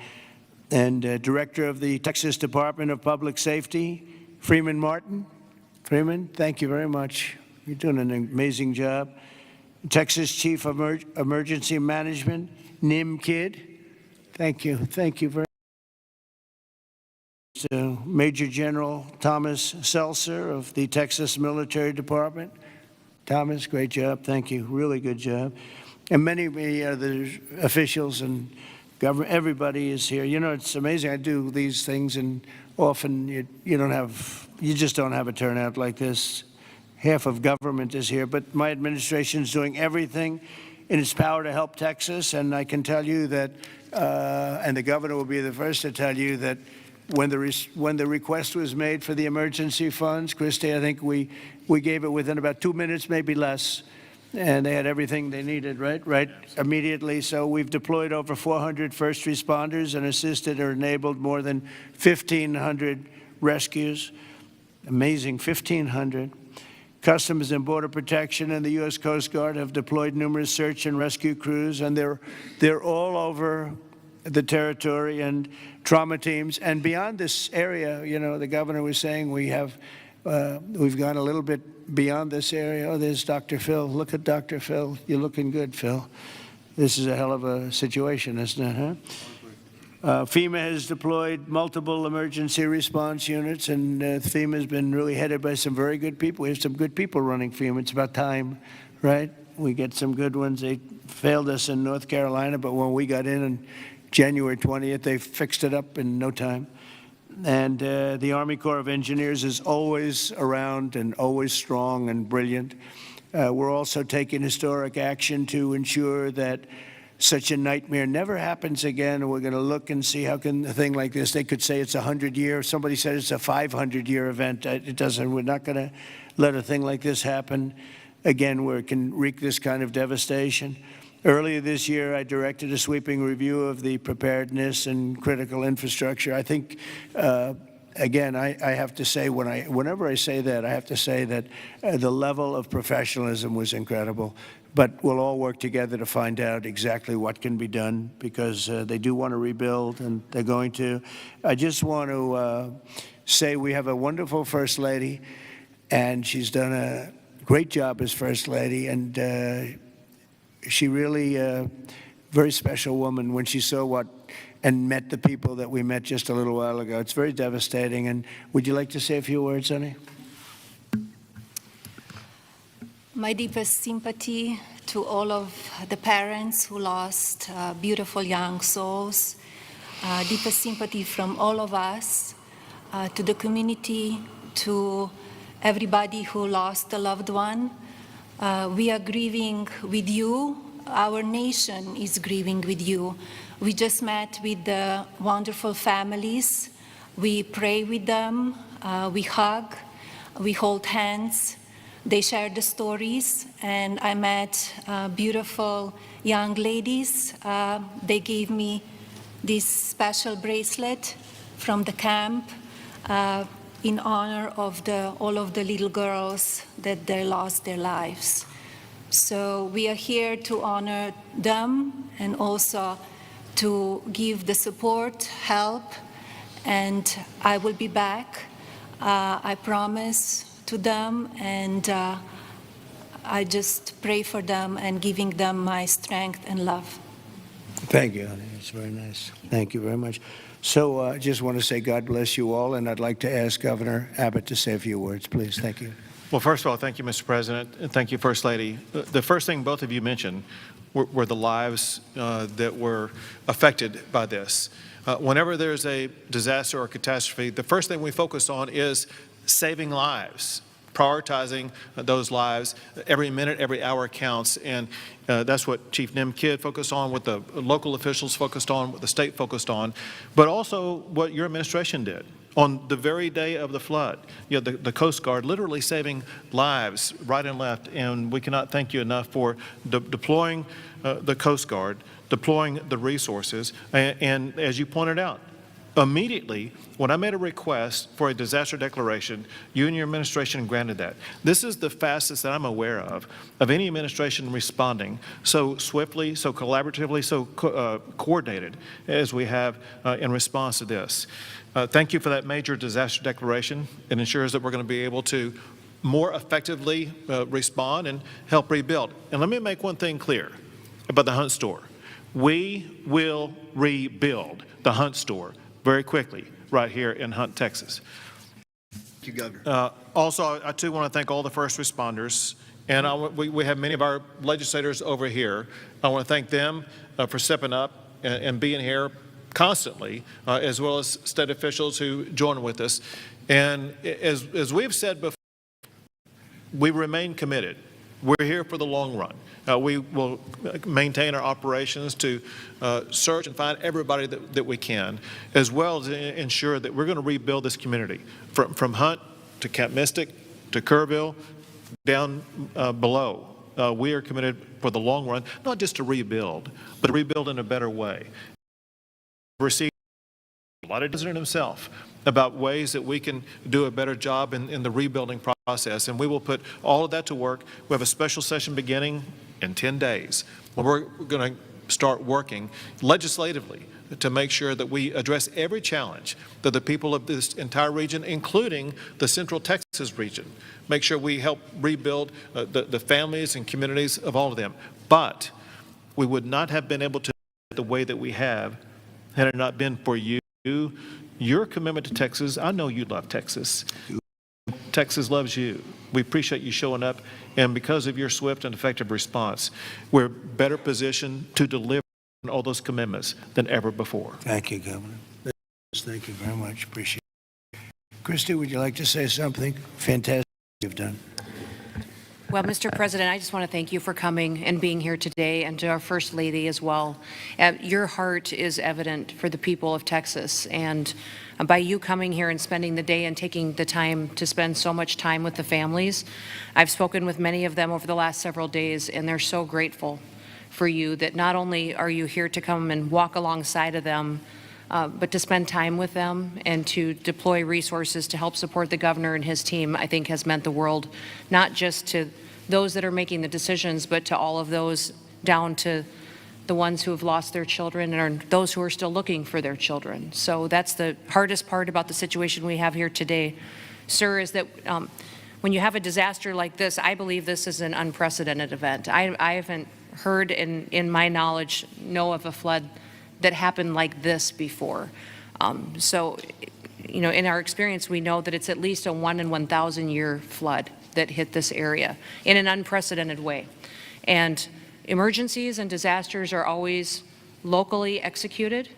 And Director of the Texas Department of Public Safety, Freeman Martin. Freeman, thank you very much. You're doing an amazing job. Texas Chief of Emergency Management, Nim Kidd. Thank you. Thank you very much. Major General Thomas Seltzer of the Texas Military Department. Thomas, great job. Thank you. Really good job. And many other officials and government, everybody is here. You know, it's amazing. I do these things, and often you just don't have a turnout like this. Half of government is here, but my administration is doing everything in its power to help Texas, and I can tell you that, and the governor will be the first to tell you that when the request was made for the emergency funds, Christy, I think we gave it within about 2 minutes, maybe less. And they had everything they needed, right? Immediately. So we've deployed over 400 first responders and assisted or enabled more than 1,500 rescues. Amazing, 1,500. Customs and Border Protection and the U.S. Coast Guard have deployed numerous search and rescue crews, and they're all over the territory, and trauma teams. And beyond this area, you know, the governor was saying we've gone a little bit beyond this area. Oh, there's Dr. Phil. Look at Dr. Phil. You're looking good, Phil. This is a hell of a situation, isn't it, huh? FEMA has deployed multiple emergency response units, and FEMA has been really headed by some very good people. We have some good people running FEMA. It's about time, right? We get some good ones. They failed us in North Carolina, but when we got in on January 20th, they fixed it up in no time. And the Army Corps of Engineers is always around and always strong and brilliant. We're also taking historic action to ensure that such a nightmare never happens again. And we're going to look and see how can a thing like this, they could say it's a 100-year. Somebody said it's a 500-year event. It doesn't. We're not going to let a thing like this happen again where it can wreak this kind of devastation. Earlier this year, I directed a sweeping review of the preparedness and critical infrastructure. I think, again, I have to say, whenever I say that, I have to say that the level of professionalism was incredible. But we'll all work together to find out exactly what can be done, because they do want to rebuild, and they're going to. I just want to say we have a wonderful First Lady, and she's done a great job as First Lady, and she really, very special woman when she saw and met the people that we met just a little while ago. It's very devastating. And would you like to say a few words, honey? My deepest sympathy to all of the parents who lost beautiful young souls. Deepest sympathy from all of us to the community, to everybody who lost a loved one. We are grieving with you. Our nation is grieving with you. We just met with the wonderful families. We pray with them. We hug. We hold hands. They share the stories. And I met beautiful young ladies. They gave me this special bracelet from the camp in honor of all of the little girls that they lost their lives. So we are here to honor them and also to give the support, help, and I will be back I promise to them, and I just pray for them and giving them my strength and love. Thank you, honey. It's very nice. Thank you very much. So I just want to say God bless you all, and I'd like to ask Governor Abbott to say a few words, please. Thank you. Well, first of all, thank you, Mr. President, and thank you, First Lady. The first thing both of you mentioned were the lives that were affected by this. Whenever there's a disaster or catastrophe, the first thing we focus on is saving lives, prioritizing those lives. Every minute, every hour counts, and that's what Chief Nim Kidd focused on, what the local officials focused on, what the state focused on, but also what your administration did. On the very day of the flood, you know, the Coast Guard literally saving lives right and left, and we cannot thank you enough for deploying the Coast Guard, deploying the resources, and as you pointed out, immediately, when I made a request for a disaster declaration, you and your administration granted that. This is the fastest that I'm aware of any administration responding so swiftly, so collaboratively, so coordinated as we have in response to this. Thank you for that major disaster declaration. It ensures that we're going to be able to more effectively respond and help rebuild. And let me make one thing clear about the Hunt store. We will rebuild the Hunt store very quickly right here in Hunt, Texas. Thank you, Governor. Also, I too want to thank all the first responders, and we have many of our legislators over here. I want to thank them for stepping up and being here constantly, as well as state officials who join with us. And as we've said before, we remain committed. We're here for the long run. We will maintain our operations to search and find everybody that we can, as well as ensure that we're going to rebuild this community from Hunt to Camp Mystic to Kerrville down below. We are committed for the long run, not just to rebuild, but to rebuild in a better way. Received a lot of President himself about ways that we can do a better job in the rebuilding process, and we will put all of that to work. We have a special session beginning in 10 days. We're going to start working legislatively to make sure that we address every challenge that the people of this entire region, including the Central Texas region, make sure we help rebuild the families and communities of all of them. But we would not have been able to do it the way that we have had it not been for you, your commitment to Texas. I know you love Texas. Texas loves you. We appreciate you showing up, and because of your swift and effective response, we're better positioned to deliver on all those commitments than ever before. Thank you, Governor. Thank you very much. Appreciate it. Christy, would you like to say something? Fantastic you've done. Well, Mr. President, I just want to thank you for coming and being here today, and to our First Lady as well. Your heart is evident for the people of Texas, and by you coming here and spending the day and taking the time to spend so much time with the families, I've spoken with many of them over the last several days, and they're so grateful for you that not only are you here to come and walk alongside of them, but to spend time with them and to deploy resources to help support the governor and his team, I think has meant the world, not just to those that are making the decisions, but to all of those down to the ones who have lost their children and those who are still looking for their children. So that's the hardest part about the situation we have here today, sir, is that when you have a disaster like this, I believe this is an unprecedented event. I haven't heard in my knowledge, know of a flood that happened like this before. So, you know, in our experience, we know that it's at least a 1 in 1,000 year flood that hit this area in an unprecedented way. And emergencies and disasters are always locally executed.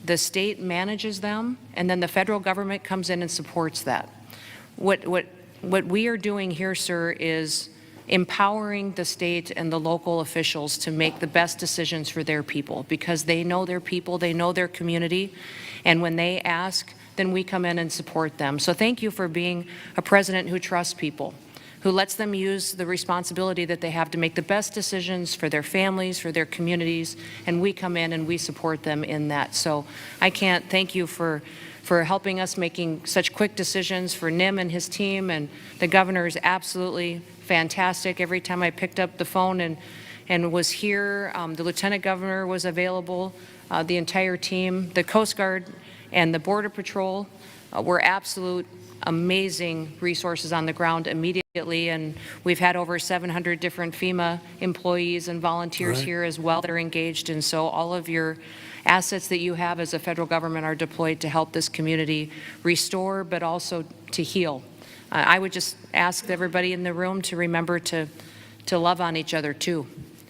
The state manages them, and then the federal government comes in and supports that. What we are doing here, sir, is empowering the state and the local officials to make the best decisions for their people, because they know their people, they know their community, and when they ask, then we come in and support them. So thank you for being a president who trusts people, who lets them use the responsibility that they have to make the best decisions for their families, for their communities, and we come in and we support them in that. So I can't thank you for helping us making such quick decisions, for Nim and his team, and the governor is absolutely fantastic. Every time I picked up the phone and was here, the lieutenant governor was available, the entire team, the Coast Guard and the Border Patrol were absolute amazing resources on the ground immediately, and we've had over 700 different FEMA employees and volunteers here as well that are engaged, and so all of your assets that you have as a federal government are deployed to help this community restore, but also to heal. I would just ask everybody in the room to remember to love on each other too,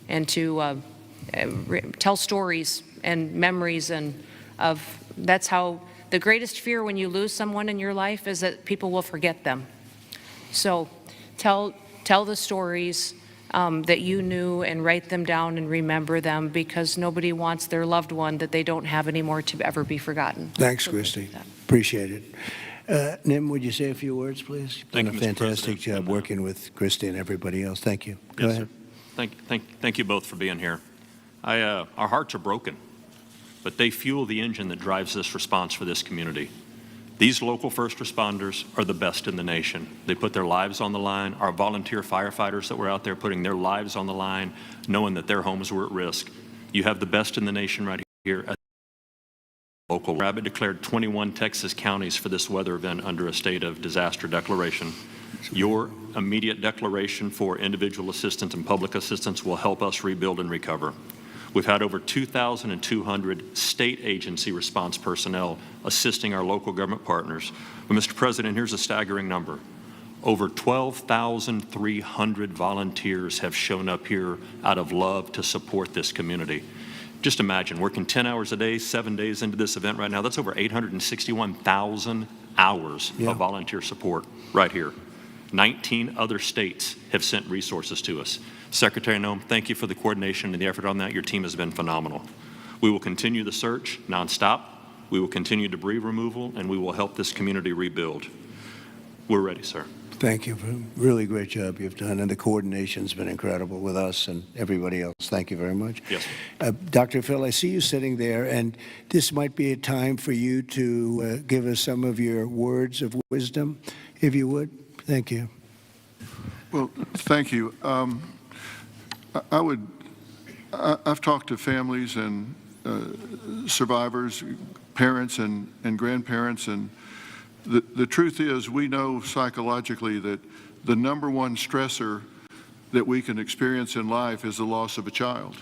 and to tell stories and memories, and that's how the greatest fear when you lose someone in your life is that people will forget them. So tell the stories that you knew, and write them down and remember them, because nobody wants their loved one that they don't have anymore to ever be forgotten. Thanks, Christy. Appreciate it. Nim, would you say a few words, please? You've done a fantastic job working with Christy and everybody else. Thank you. Go ahead. Thank you both for being here. Our hearts are broken, but they fuel the engine that drives this response for this community. These local first responders are the best in the nation. They put their lives on the line. Our volunteer firefighters that were out there putting their lives on the line, knowing that their homes were at risk. You have the best in the nation right here at local. Rabbit declared 21 Texas counties for this weather event under a state of disaster declaration. Your immediate declaration for individual assistance and public assistance will help us rebuild and recover. We've had over 2,200 state agency response personnel assisting our local government partners. But Mr. President, here's a staggering number. Over 12,300 volunteers have shown up here out of love to support this community. Just imagine, working 10 hours a day, 7 days into this event right now, that's over 861,000 hours of volunteer support right here. 19 other states have sent resources to us. Secretary Noem, thank you for the coordination and the effort on that. Your team has been phenomenal. We will continue the search nonstop. We will continue debris removal, and we will help this community rebuild. We're ready, sir. Thank you for a really great job you've done, and the coordination's been incredible with us and everybody else. Thank you very much. Yes. Dr. Phil, I see you sitting there, and this might be a time for you to give us some of your words of wisdom, if you would. Thank you. Well, thank you. I've talked to families and survivors, parents and grandparents, and the truth is, we know psychologically that the number one stressor that we can experience in life is the loss of a child.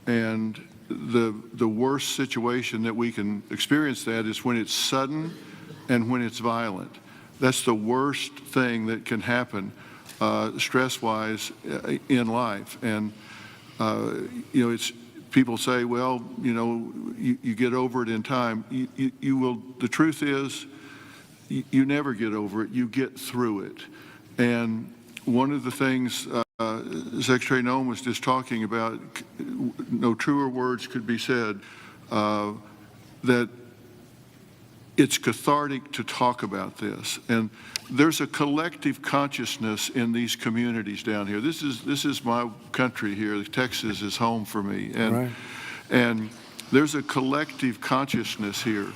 And the worst situation that we can experience that is when it's sudden and when it's violent. That's the worst thing that can happen stress-wise in life. And you know, it's people say, well, you know, you get over it in time. You will. The truth is, you never get over it. You get through it. And one of the things Secretary Noem was just talking about, no truer words could be said, that it's cathartic to talk about this. And there's a collective consciousness in these communities down here. This is my country here. Texas is home for me. And there's a collective consciousness here.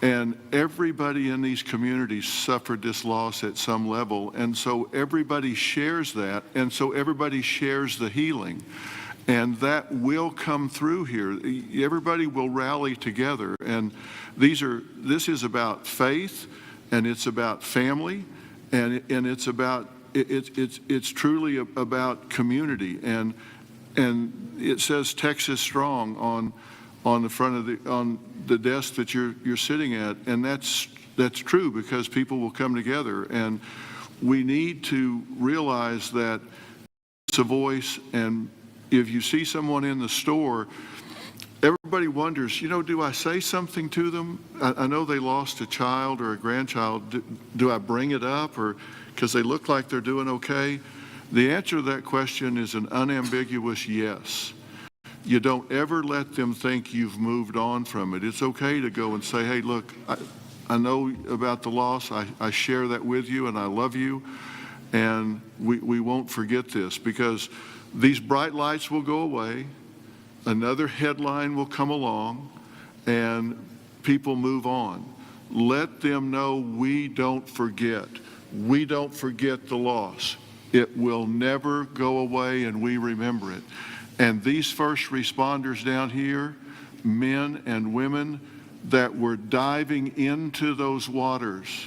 And everybody in these communities suffered this loss at some level. And so everybody shares that. And so everybody shares the healing. And that will come through here. Everybody will rally together. And this is about faith, and it's about family, and it's about it's truly about community. And it says Texas Strong on the front of on the desk that you're sitting at, and that's true, because people will come together. And we need to realize that it's a voice. And if you see someone in the store, everybody wonders, you know, do I say something to them? I know they lost a child or a grandchild. Do I bring it up, or because they look like they're doing okay? The answer to that question is an unambiguous yes. You don't ever let them think you've moved on from it. It's okay to go and say, hey, look, I know about the loss. I share that with you, and I love you. And we won't forget this, because these bright lights will go away. Another headline will come along, and people move on. Let them know we don't forget. We don't forget the loss. It will never go away, and we remember it. And these first responders down here, men and women that were diving into those waters,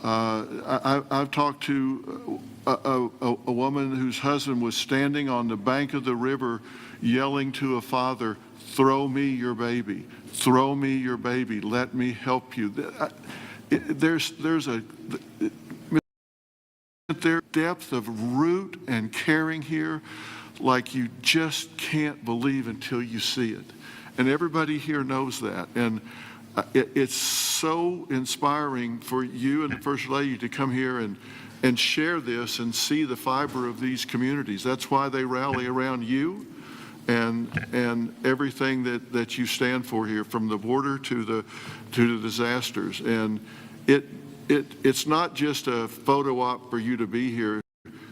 I've talked to a woman whose husband was standing on the bank of the river yelling to a father, "Throw me your baby, throw me your baby, let me help you." There's a depth of root and caring here like you just can't believe until you see it. And everybody here knows that. And it's so inspiring for you and the First Lady to come here and share this and see the fiber of these communities. That's why they rally around you and everything that you stand for here, from the border to the disasters. And it's not just a photo op for you to be here.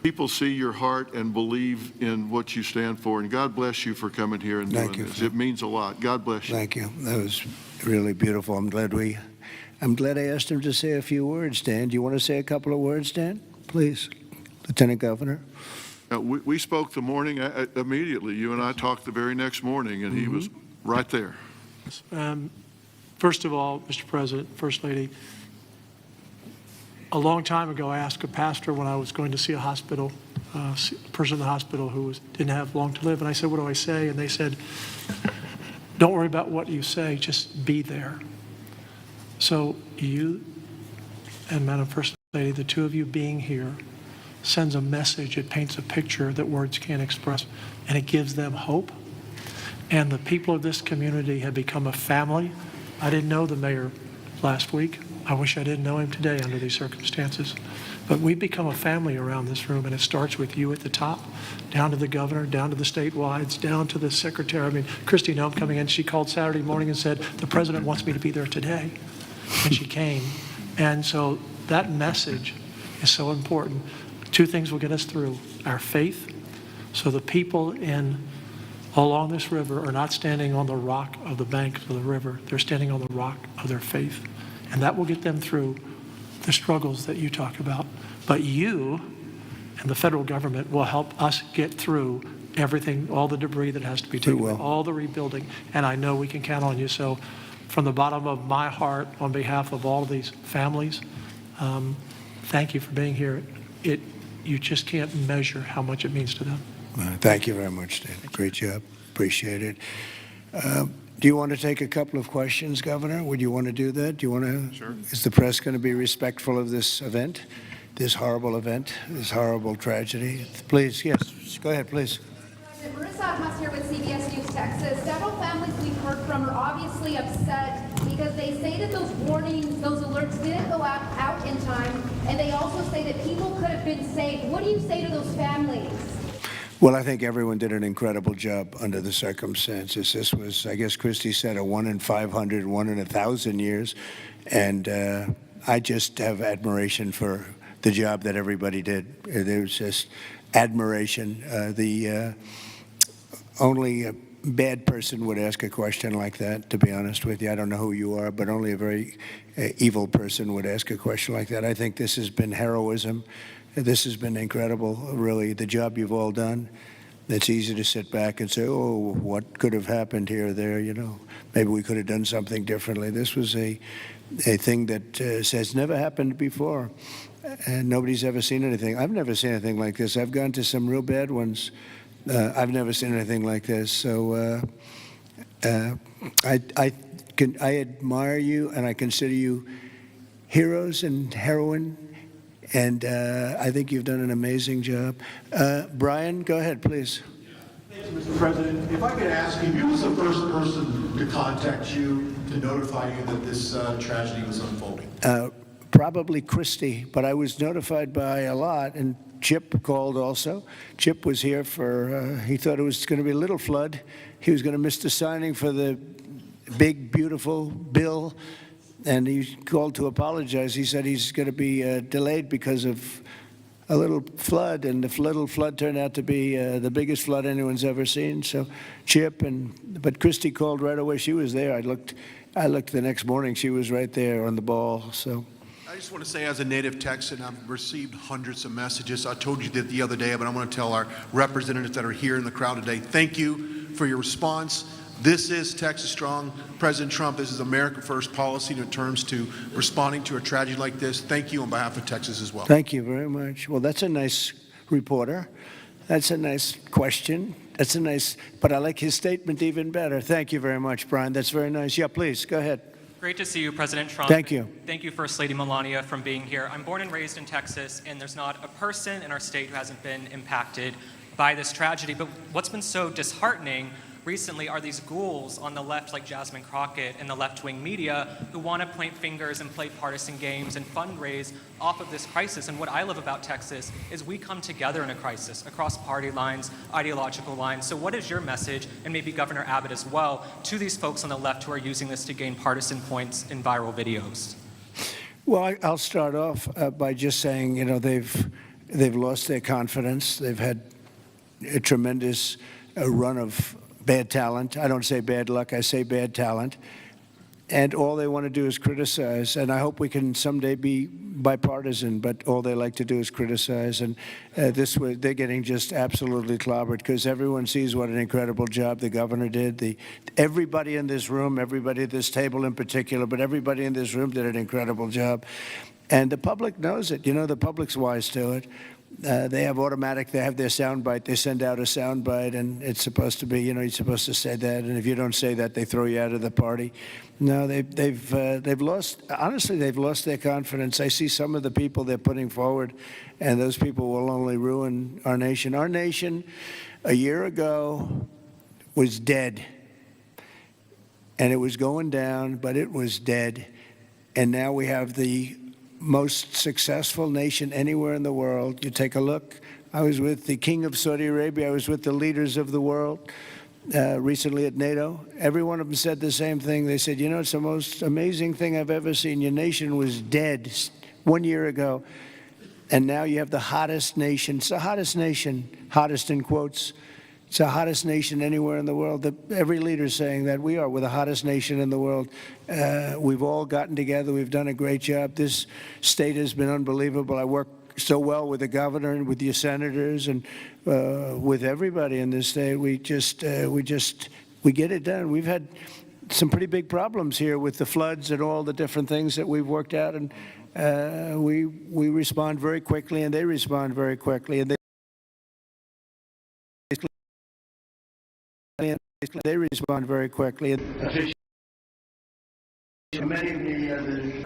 People see your heart and believe in what you stand for. And God bless you for coming here and doing this. It means a lot. God bless you. Thank you. That was really beautiful. I'm glad I asked him to say a few words, Dan. Do you want to say a couple of words, Dan? Please, Lieutenant Governor. We spoke the morning immediately. You and I talked the very next morning, and he was right there. First of all, Mr. President, First Lady, a long time ago, I asked a pastor when I was going to see a hospital, a person in the hospital who didn't have long to live, and I said, "What do I say?" And they said, "Don't worry about what you say, just be there." So you and Madam First Lady, the two of you being here, sends a message. It paints a picture that words can't express, and it gives them hope. And the people of this community have become a family. I didn't know the mayor last week. I wish I didn't know him today under these circumstances. But we've become a family around this room, and it starts with you at the top, down to the governor, down to the statewides, down to the secretary. I mean, Kristi Noem coming in, she called Saturday morning and said, "The president wants me to be there today." And she came. And so that message is so important. Two things will get us through: our faith, so the people along this river are not standing on the rock of the bank of the river. They're standing on the rock of their faith. And that will get them through the struggles that you talk about. But you and the federal government will help us get through everything, all the debris that has to be taken, all the rebuilding. And I know we can count on you. So from the bottom of my heart, on behalf of all of these families, thank you for being here. You just can't measure how much it means to them. Thank you very much, Dan. Great job. Appreciate it. Do you want to take a couple of questions, Governor? Would you want to do that? Do you want to? Sure. Is the press going to be respectful of this event, this horrible event, this horrible tragedy? Please, yes. Go ahead, please. Marissa Haas here with CBS News Texas. Several families we've heard from are obviously upset because they say that those warnings, those alerts didn't go out in time, and they also say that people could have been saved. What do you say to those families? Well, I think everyone did an incredible job under the circumstances. This was, I guess Kristi said, a 1 in 500, 1 in 1,000 years. And I just have admiration for the job that everybody did. There was just admiration. Only a bad person would ask a question like that, to be honest with you. I don't know who you are, but only a very evil person would ask a question like that. I think this has been heroism. This has been incredible, really, the job you've all done. It's easy to sit back and say, oh, what could have happened here or there, you know. Maybe we could have done something differently. This was a thing that has never happened before, and nobody's ever seen anything. I've never seen anything like this. I've gone to some real bad ones. I've never seen anything like this. So I admire you, and I consider you heroes and heroine. And I think you've done an amazing job. Brian, go ahead, please. Thank you, Mr. President. If I could ask you, who was the first person to contact you to notify you that this tragedy was unfolding? Probably Kristi, but I was notified by a lot, and Chip called also. Chip was here for, he thought it was going to be a little flood. He was going to miss the signing for the big, beautiful bill. And he called to apologize. He said he's going to be delayed because of a little flood, and the little flood turned out to be the biggest flood anyone's ever seen. So Chip but Kristi called right away. She was there. I looked the next morning. She was right there on the ball. So I just want to say, as a native Texan, I've received hundreds of messages. I told you that the other day, but I want to tell our representatives that are here in the crowd today, thank you for your response. This is Texas Strong. President Trump, this is America First policy in terms to responding to a tragedy like this. Thank you on behalf of Texas as well. Thank you very much. Well, that's a nice reporter. That's a nice question. That's a nice, but I like his statement even better. Thank you very much, Brian. That's very nice. Yeah, please, go ahead. Great to see you, President Trump. Thank you. Thank you, First Lady Melania, for being here. I'm born and raised in Texas, and there's not a person in our state who hasn't been impacted by this tragedy. But what's been so disheartening recently are these ghouls on the left, like Jasmine Crockett and the left-wing media, who want to point fingers and play partisan games and fundraise off of this crisis. And what I love about Texas is we come together in a crisis across party lines, ideological lines. So what is your message, and maybe Governor Abbott as well, to these folks on the left who are using this to gain partisan points in viral videos? Well, I'll start off by just saying, you know, they've lost their confidence. They've had a tremendous run of bad talent. I don't say bad luck, I say bad talent. And all they want to do is criticize. And I hope we can someday be bipartisan, but all they like to do is criticize. And this way, they're getting just absolutely clobbered because everyone sees what an incredible job the governor did. Everybody in this room, everybody at this table in particular, but everybody in this room did an incredible job. And the public knows it. You know, the public's wise to it. They have automatic, they have their soundbite. They send out a soundbite, and it's supposed to be, you know, you're supposed to say that. And if you don't say that, they throw you out of the party. No, they've lost, honestly, they've lost their confidence. I see some of the people they're putting forward, and those people will only ruin our nation. Our nation, a year ago, was dead. And it was going down, but it was dead. And now we have the most successful nation anywhere in the world. You take a look. I was with the King of Saudi Arabia. I was with the leaders of the world recently at NATO. Every one of them said the same thing. They said, you know, it's the most amazing thing I've ever seen. Your nation was dead 1 year ago, and now you have the hottest nation. It's the hottest nation, hottest in quotes. It's the hottest nation anywhere in the world. Every leader is saying that we're the hottest nation in the world. We've all gotten together. We've done a great job. This state has been unbelievable. I work so well with the governor and with your senators and with everybody in this state. We get it done. We've had some pretty big problems here with the floods and all the different things that we've worked out, and we respond very quickly, and they respond very quickly, and they respond very quickly. Many of the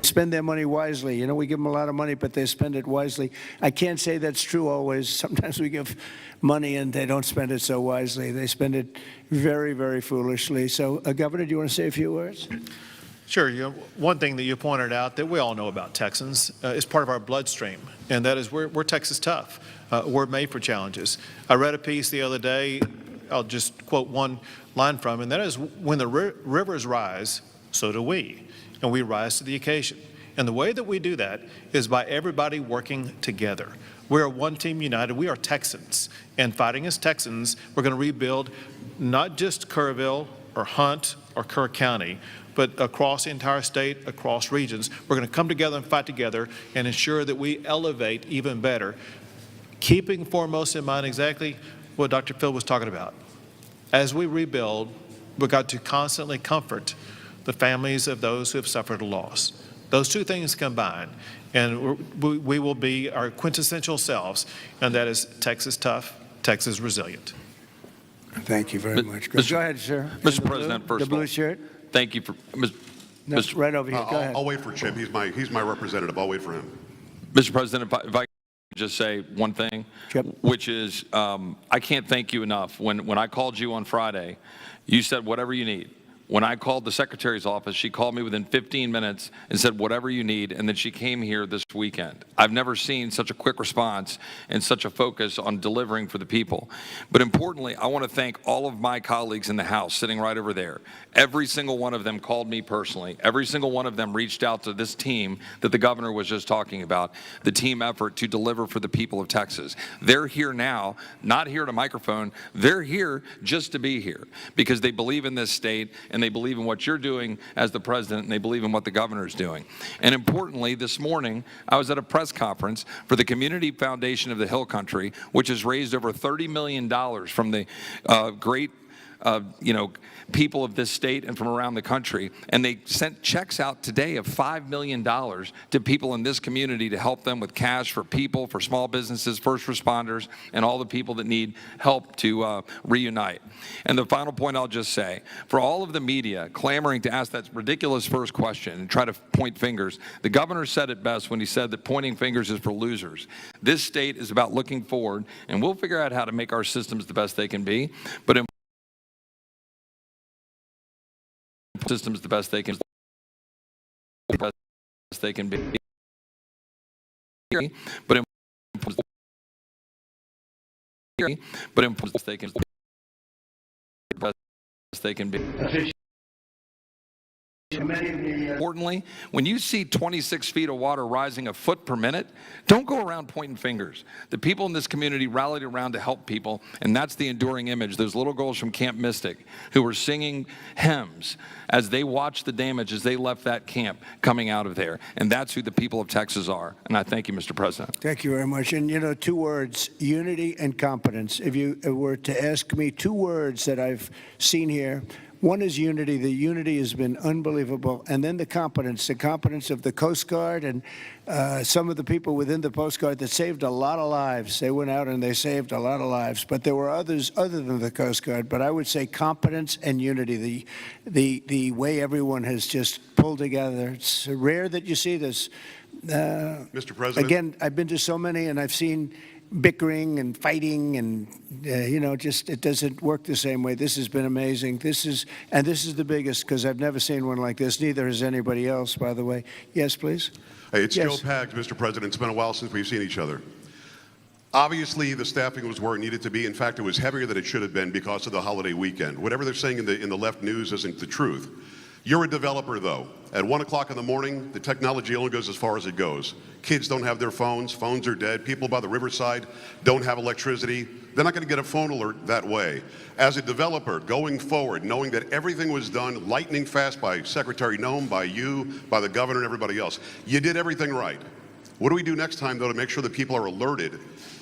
spend their money wisely. You know, we give them a lot of money, but they spend it wisely. I can't say that's true always. Sometimes we give money and they don't spend it so wisely. They spend it very, very foolishly. So, Governor, do you want to say a few words? Sure. You know, one thing that you pointed out that we all know about Texans is part of our bloodstream, and that is we're Texas tough. We're made for challenges. I read a piece the other day. I'll just quote one line from it, and that is, when the rivers rise, so do we, and we rise to the occasion. And the way that we do that is by everybody working together. We are one team united. We are Texans, and fighting as Texans, we're going to rebuild not just Kerrville or Hunt or Kerr County, but across the entire state, across regions. We're going to come together and fight together and ensure that we elevate even better, keeping foremost in mind exactly what Dr. Phil was talking about. As we rebuild, we've got to constantly comfort the families of those who have suffered a loss. Those two things combine, and we will be our quintessential selves, and that is Texas tough, Texas resilient. Thank you very much. Go ahead, sir. Mr. President, first the of all, blue shirt. Thank you for right over here. Go ahead. I'll wait for Chip. He's my representative. I'll wait for him. Mr. President, if I could just say one thing, which is I can't thank you enough. When I called you on Friday, you said whatever you need. When I called the Secretary's office, she called me within 15 minutes and said, whatever you need, and then she came here this weekend. I've never seen such a quick response and such a focus on delivering for the people. But importantly, I want to thank all of my colleagues in the House sitting right over there. Every single one of them called me personally. Every single one of them reached out to this team that the governor was just talking about, the team effort to deliver for the people of Texas. They're here now, not here to microphone. They're here just to be here because they believe in this state and they believe in what you're doing as the president, and they believe in what the governor's doing. And importantly, this morning, I was at a press conference for the Community Foundation of the Hill Country, which has raised over $30 million from the great people of this state and from around the country. And they sent checks out today of $5 million to people in this community to help them with cash for people, for small businesses, first responders, and all the people that need help to reunite. And the final point I'll just say, for all of the media clamoring to ask that ridiculous first question and try to point fingers, the governor said it best when he said that pointing fingers is for losers. This state is about looking forward, and we'll figure out how to make our systems the best they can be, but systems the best they can be, but they can be Importantly, when you see 26 feet of water rising a foot per minute, don't go around pointing fingers. The people in this community rallied around to help people, and that's the enduring image. Those little girls from Camp Mystic who were singing hymns as they watched the damage as they left that camp coming out of there. And that's who the people of Texas are. And I thank you, Mr. President. Thank you very much. And, 2 words, unity and competence. If you were to ask me 2 words that I've seen here, one is unity. The unity has been unbelievable. And then the competence of the Coast Guard and some of the people within the Coast Guard that saved a lot of lives. They went out and they saved a lot of lives. But there were others other than the Coast Guard. But I would say competence and unity, the way everyone has just pulled together. It's rare that you see this. Mr. President? Again, I've been to so many, and I've seen bickering and fighting, and just it doesn't work the same way. This has been amazing. This is the biggest, because I've never seen one like this. Neither has anybody else, by the way. Yes, please. Hey, it's Yes. Joe Pags, Mr. President. It's been a while since we've seen each other. Obviously, the staffing was where it needed to be. In fact, it was heavier than it should have been because of the holiday weekend. Whatever they're saying in the left news isn't the truth. You're a developer, though. At 1 o'clock in the morning, the technology only goes as far as it goes. Kids don't have their phones. Phones are dead. People by the riverside don't have electricity. They're not going to get a phone alert that way. As a developer, going forward, knowing that everything was done lightning fast by Secretary Noem, by you, by the governor, and everybody else, you did everything right. What do we do next time, though, to make sure that people are alerted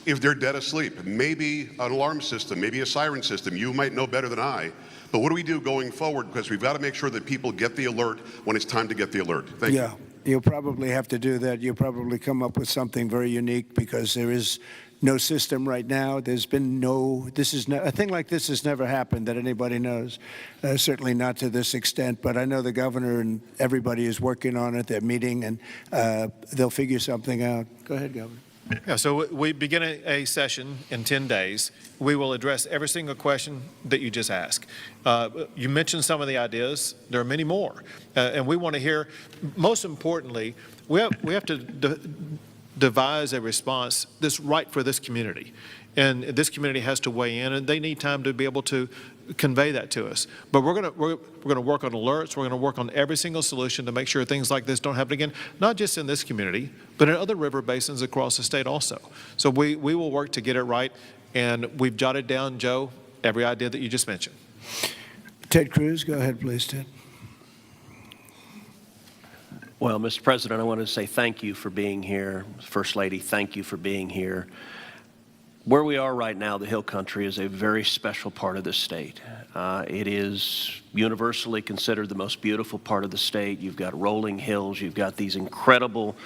if they're dead asleep? Maybe an alarm system, maybe a siren system. You might know better than I. But what do we do going forward? Because we've got to make sure that people get the alert when it's time to get the alert. Thank you. Yeah, you'll probably have to do that. You'll probably come up with something very unique, because there is no system right now. There's been a thing like this has never happened that anybody knows, certainly not to this extent. But I know the governor and everybody is working on it. They're meeting, and they'll figure something out. Go ahead, Governor. Yeah, so we begin a session in 10 days. We will address every single question that you just asked. You mentioned some of the ideas. There are many more. And we want to hear, most importantly, we have to devise a response that's right for this community. And this community has to weigh in, and they need time to be able to convey that to us. But we're going to work on alerts. We're going to work on every single solution to make sure things like this don't happen again, not just in this community, but in other river basins across the state also. So we will work to get it right, and we've jotted down, Joe, every idea that you just mentioned. Ted Cruz, go ahead, please, Ted. Well, Mr. President, I want to say thank you for being here. First Lady, thank you for being here. Where we are right now, the Hill Country, is a very special part of the state. It is universally considered the most beautiful part of the state. You've got rolling hills. You've got these incredible,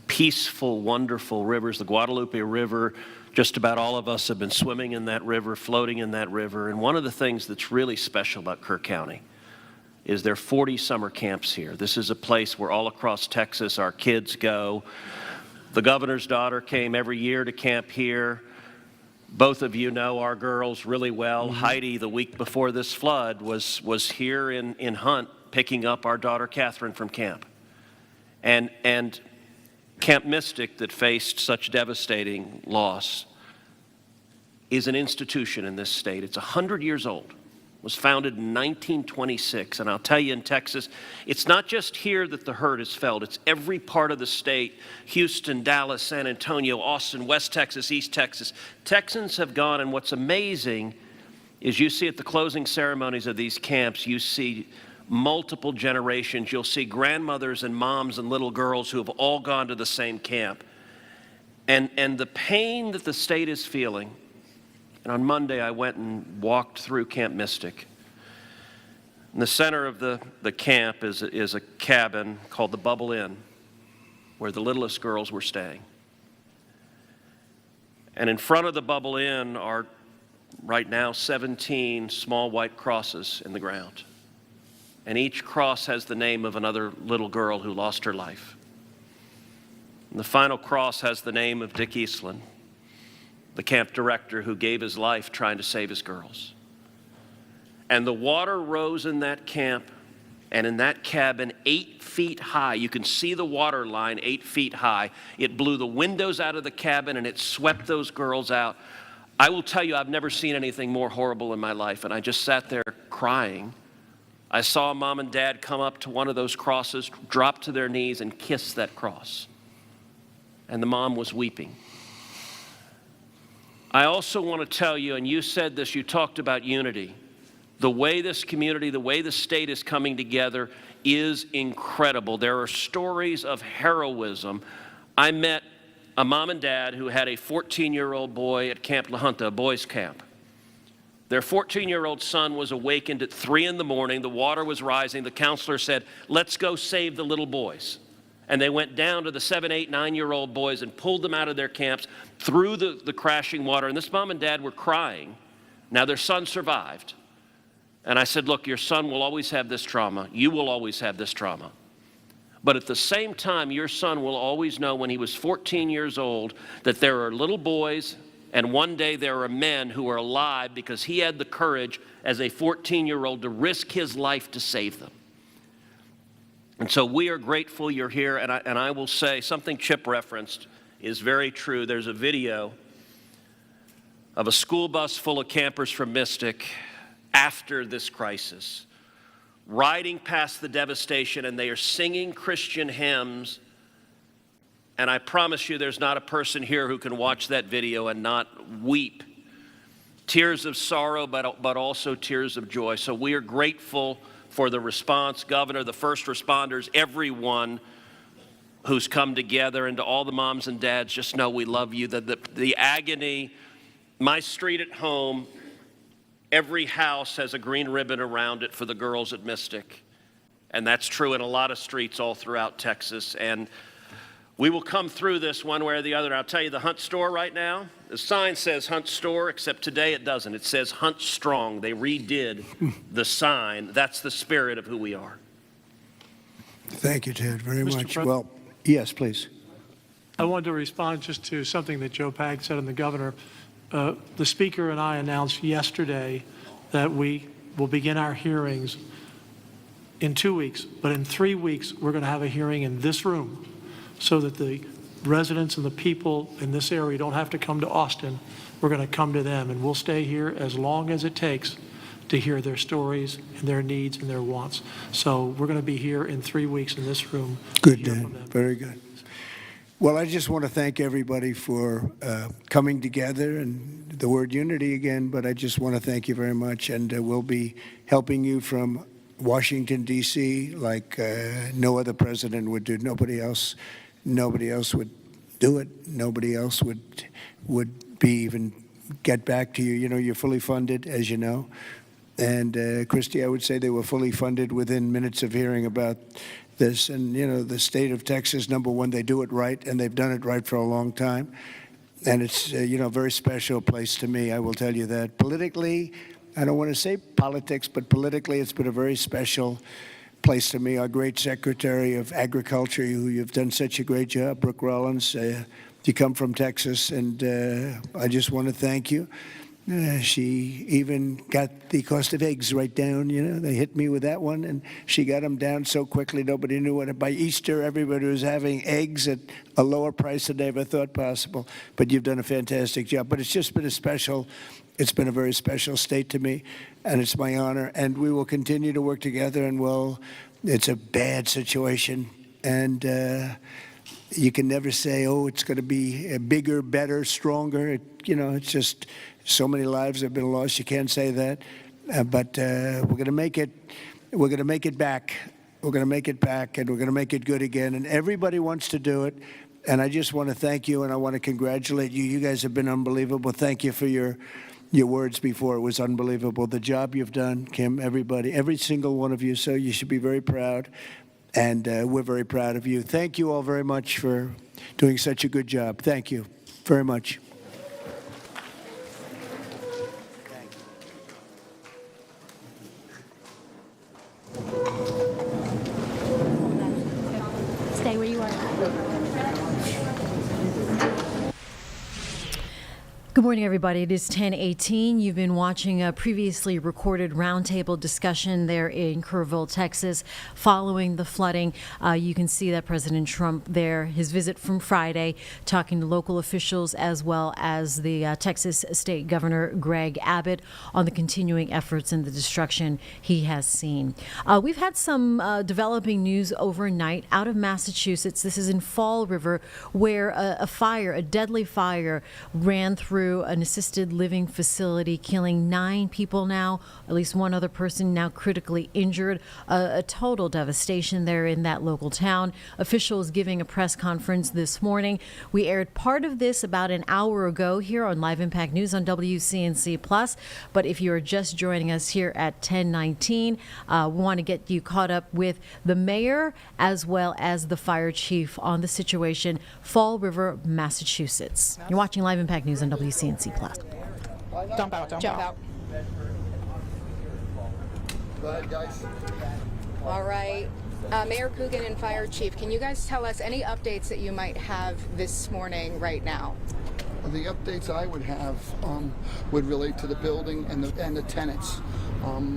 peaceful, wonderful rivers. The Guadalupe River, just about all of us have been swimming in that river, floating in that river. And one of the things that's really special about Kerr County is there are 40 summer camps here. This is a place where all across Texas our kids go. The governor's daughter came every year to camp here. Both of you know our girls really well. Mm-hmm. Heidi, the week before this flood, was here in Hunt picking up our daughter Catherine from camp. And Camp Mystic, that faced such devastating loss, is an institution in this state. It's 100 years old. Was founded in 1926, and I'll tell you, in Texas, it's not just here that the hurt is felt. It's every part of the state: Houston, Dallas, San Antonio, Austin, West Texas, East Texas. Texans have gone, and what's amazing is you see at the closing ceremonies of these camps, you see multiple generations. You'll see grandmothers and moms and little girls who have all gone to the same camp. And the pain that the state is feeling. And on Monday, I went and walked through Camp Mystic. In the center of the camp is a cabin called the Bubble Inn, where the littlest girls were staying. And in front of the Bubble Inn are right now 17 small white crosses in the ground. And each cross has the name of another little girl who lost her life. And the final cross has the name of Dick Eastland, the camp director who gave his life trying to save his girls. And the water rose in that camp and in that cabin 8 feet high. You can see the water line 8 feet high. It blew the windows out of the cabin and it swept those girls out. I will tell you, I've never seen anything more horrible in my life. And I just sat there crying. I saw mom and dad come up to one of those crosses, drop to their knees and kiss that cross. And the mom was weeping. I also want to tell you, and you said this, you talked about unity. The way this community, the way the state is coming together is incredible. There are stories of heroism. I met a mom and dad who had a 14-year-old boy at Camp La Junta, a boys' camp. Their 14-year-old son was awakened at 3 in the morning. The water was rising. The counselor said, "Let's go save the little boys." And they went down to the 7, 8, 9-year-old boys and pulled them out of their camps through the crashing water. And this mom and dad were crying. Now their son survived. And I said, look, your son will always have this trauma. You will always have this trauma. But at the same time, your son will always know when he was 14 years old that there are little boys and one day there are men who are alive because he had the courage as a 14-year-old to risk his life to save them. And so we are grateful you're here. And I will say something Chip referenced is very true. There's a video of a school bus full of campers from Mystic after this crisis, riding past the devastation, and they are singing Christian hymns. And I promise you there's not a person here who can watch that video and not weep. Tears of sorrow, but also tears of joy. So we are grateful for the response, Governor, the first responders, everyone who's come together, and to all the moms and dads, just know we love you. The agony, my street at home, every house has a green ribbon around it for the girls at Mystic. And that's true in a lot of streets all throughout Texas. And we will come through this one way or the other. I'll tell you, the Hunt store right now, the sign says Hunt store, except today it doesn't. It says Hunt Strong. They redid the sign. That's the spirit of who we are. Thank you, Ted, very Mr. much. President? Well, yes, please. I wanted to respond just to something that Joe Pag said and the governor. The speaker and I announced yesterday that we will begin our hearings in 2 weeks, but in 3 weeks, we're going to have a hearing in this room so that the residents and the people in this area don't have to come to Austin. We're going to come to them, and we'll stay here as long as it takes to hear their stories and their needs and their wants. So we're going to be here in 3 weeks in this room. Good, Dan. Very good. Well, I just want to thank everybody for coming together, and the word unity again, but I just want to thank you very much, and we'll be helping you from Washington, D.C., like no other president would do. Nobody else would do it. Nobody else would be even get back to you. You know, you're fully funded, as you know. And Christy, I would say they were fully funded within minutes of hearing about this. And, you know, the state of Texas, number one, they do it right, and they've done it right for a long time. And it's, you know, a very special place to me, I will tell you that. Politically, I don't want to say politics, but politically it's been a very special place to me. Our great Secretary of Agriculture, who you've done such a great job, Brooke Rollins, you come from Texas, and I just want to thank you. She even got the cost of eggs right down, you know. They hit me with that one, and she got them down so quickly nobody knew what. By Easter, everybody was having eggs at a lower price than they ever thought possible. But you've done a fantastic job. But it's just been it's been a very special state to me, and it's my honor. And we will continue to work together, and it's a bad situation. And you can never say, oh, it's going to be bigger, better, stronger. You know, it's just so many lives have been lost. You can't say that. But we're going to make it. We're going to make it back. We're going to make it back, and we're going to make it good again. And everybody wants to do it. And I just want to thank you, and I want to congratulate you. You guys have been unbelievable. Thank you for your your words before. It was unbelievable. The job you've done, Kim, everybody, every single one of you. So you should be very proud. And we're very proud of you. Thank you all very much for doing such a good job. Thank you very much. Stay where you are. Good morning, everybody. It is 10:18. You've been watching a previously recorded roundtable discussion there in Kerrville, Texas, following the flooding. You can see that President Trump there, his visit from Friday, talking to local officials as well as the Texas State Governor Greg Abbott on the continuing efforts and the destruction he has seen. We've had some developing news overnight out of Massachusetts. This is in Fall River, where a deadly fire ran through an assisted living facility, killing 9 people now, at least one other person now critically injured. A total devastation there in that local town. Officials giving a press conference this morning. We aired part of this about an hour ago here on Live Impact News on WCNC+. But if you're just joining us here at 10:19, we want to get you caught up with the mayor as well as the fire chief on the situation, Fall River, Massachusetts. You're watching Live Impact News on WCNC+. Jump out. Go ahead, guys. All right. Mayor Coogan and Fire Chief, can you guys tell us any updates that you might have this morning right now? The updates I would have would relate to the building and the tenants.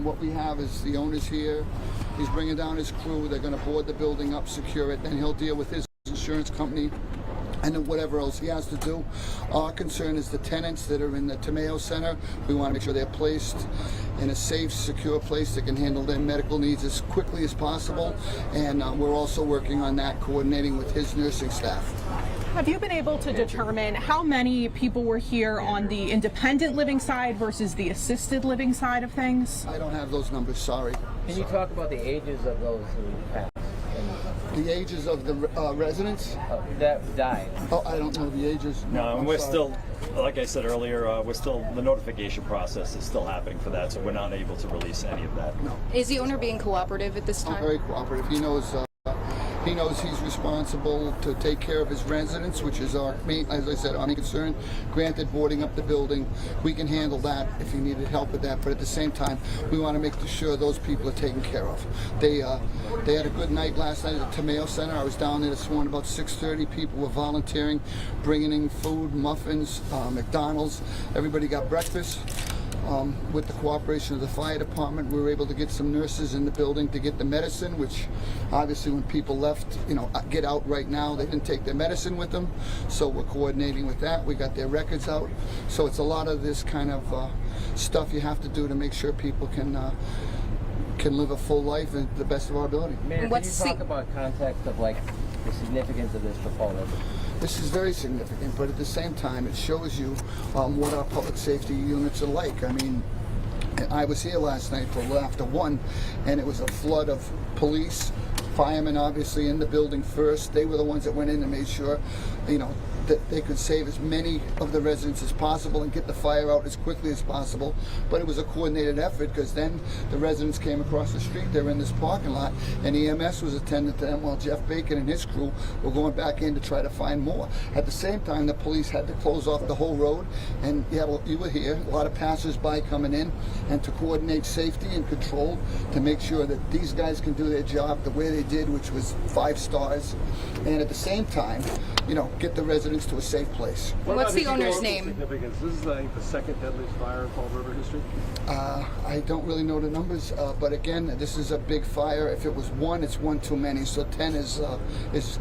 What we have is the owner's here. He's bringing down his crew. They're going to board the building up, secure it, then he'll deal with his insurance company and then whatever else he has to do. Our concern is the tenants that are in the Tomeo Center. We want to make sure they're placed in a safe, secure place that can handle their medical needs as quickly as possible. And we're also working on that, coordinating with his nursing staff. Have you been able to determine how many people were here on the independent living side versus the assisted living side of things? I don't have those numbers, sorry. Can you talk about the ages of those who passed? The ages of the residents? That died. Oh, I don't know the ages. No, and I'm we're sorry. still, like I said earlier, the notification process is still happening for that, so we're not able to release any of that. No. Is the owner being cooperative at this time? Very cooperative. He knows he's responsible to take care of his residents, which is our main, as I said, our main concern. Granted, boarding up the building, we can handle that if he needed help with that. But at the same time, we want to make sure those people are taken care of. They had a good night last night at the Tomeo Center. I was down there this morning about 6:30. People were volunteering, bringing in food, muffins, McDonald's. Everybody got breakfast. With the cooperation of the fire department, we were able to get some nurses in the building to get the medicine, which obviously when people left, get out right now, they didn't take their medicine with them. So we're coordinating with that. We got their records out. So it's a lot of this kind of stuff you have to do to make sure people can live a full life at the best of our ability. Mayor, can you talk about context of the significance of this for Fall River? This is very significant, but at the same time, it shows you what our public safety units are like. I mean, I was here last night till after 1, and it was a flood of police, firemen obviously in the building first. They were the ones that went in and made sure, that they could save as many of the residents as possible and get the fire out as quickly as possible. But it was a coordinated effort because then the residents came across the street. They're in this parking lot, and EMS was attending to them while Jeff Bacon and his crew were going back in to try to find more. At the same time, the police had to close off the whole road, and you were here, a lot of passers-by coming in, and to coordinate safety and control to make sure that these guys can do their job the way they did, which was 5 stars, and at the same time, get the residents to a safe place. What's the owner's name? Significance? This is, I think, the second deadliest fire in Fall River history. I don't really know the numbers, but again, this is a big fire. If it was 1, it's 1 too many. So 10 is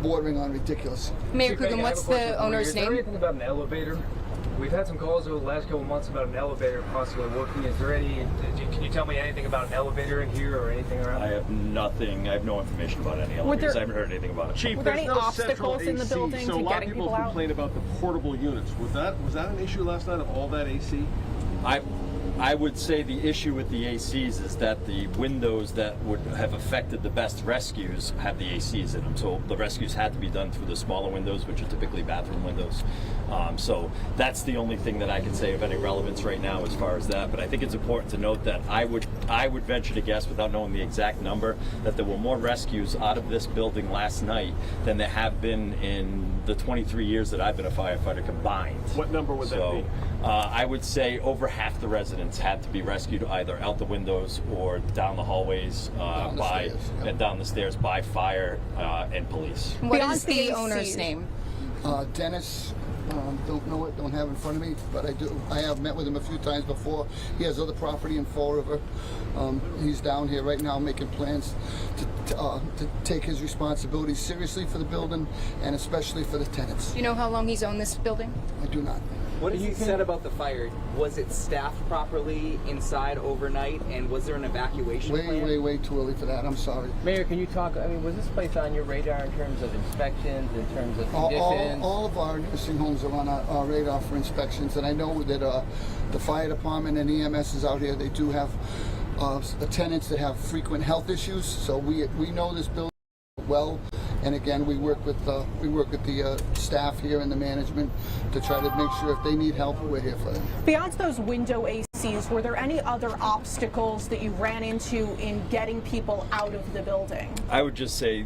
bordering on ridiculous. Mayor Coogan, what's the owner's name? Is there anything about an elevator? We've had some calls over the last couple months about an elevator possibly working. Is there any? Can you tell me anything about an elevator in here or anything around? I have nothing. I have no information about any elevators. I haven't heard anything about it. Chief, Were there any there's no obstacles central in the AC, building so to a lot getting of people people out? complain about the portable units. Was that an issue last night of all that AC? I would say the issue with the ACs is that the windows that would have affected the best rescues have the ACs in them. So the rescues had to be done through the smaller windows, which are typically bathroom windows. So that's the only thing that I can say of any relevance right now as far as that. But I think it's important to note that I would venture to guess, without knowing the exact number, that there were more rescues out of this building last night than there have been in the 23 years that I've been a firefighter combined. What number would that be? I would say over half the residents had to be rescued either out the windows or down the hallways down the stairs by fire and police. What is the owner's name? Dennis. Don't know it, don't have it in front of me, but I do. I have met with him a few times before. He has other property in Fall River. He's down here right now making plans to take his responsibilities seriously for the building and especially for the tenants. Do you know how long he's owned this building? I do not. What has he said about the fire? Was it staffed properly inside overnight, and was there an evacuation plan? Way too early for that. I'm sorry. Mayor, can you talk, I mean, was this place on your radar in terms of inspections, in terms of conditions? All of our nursing homes are on our radar for inspections, and I know that the fire department and EMS is out here. They do have tenants that have frequent health issues, so we know this building well. And again, we work with the staff here and the management to try to make sure if they need help, we're here for them. Beyond those window ACs, were there any other obstacles that you ran into in getting people out of the building? I would just say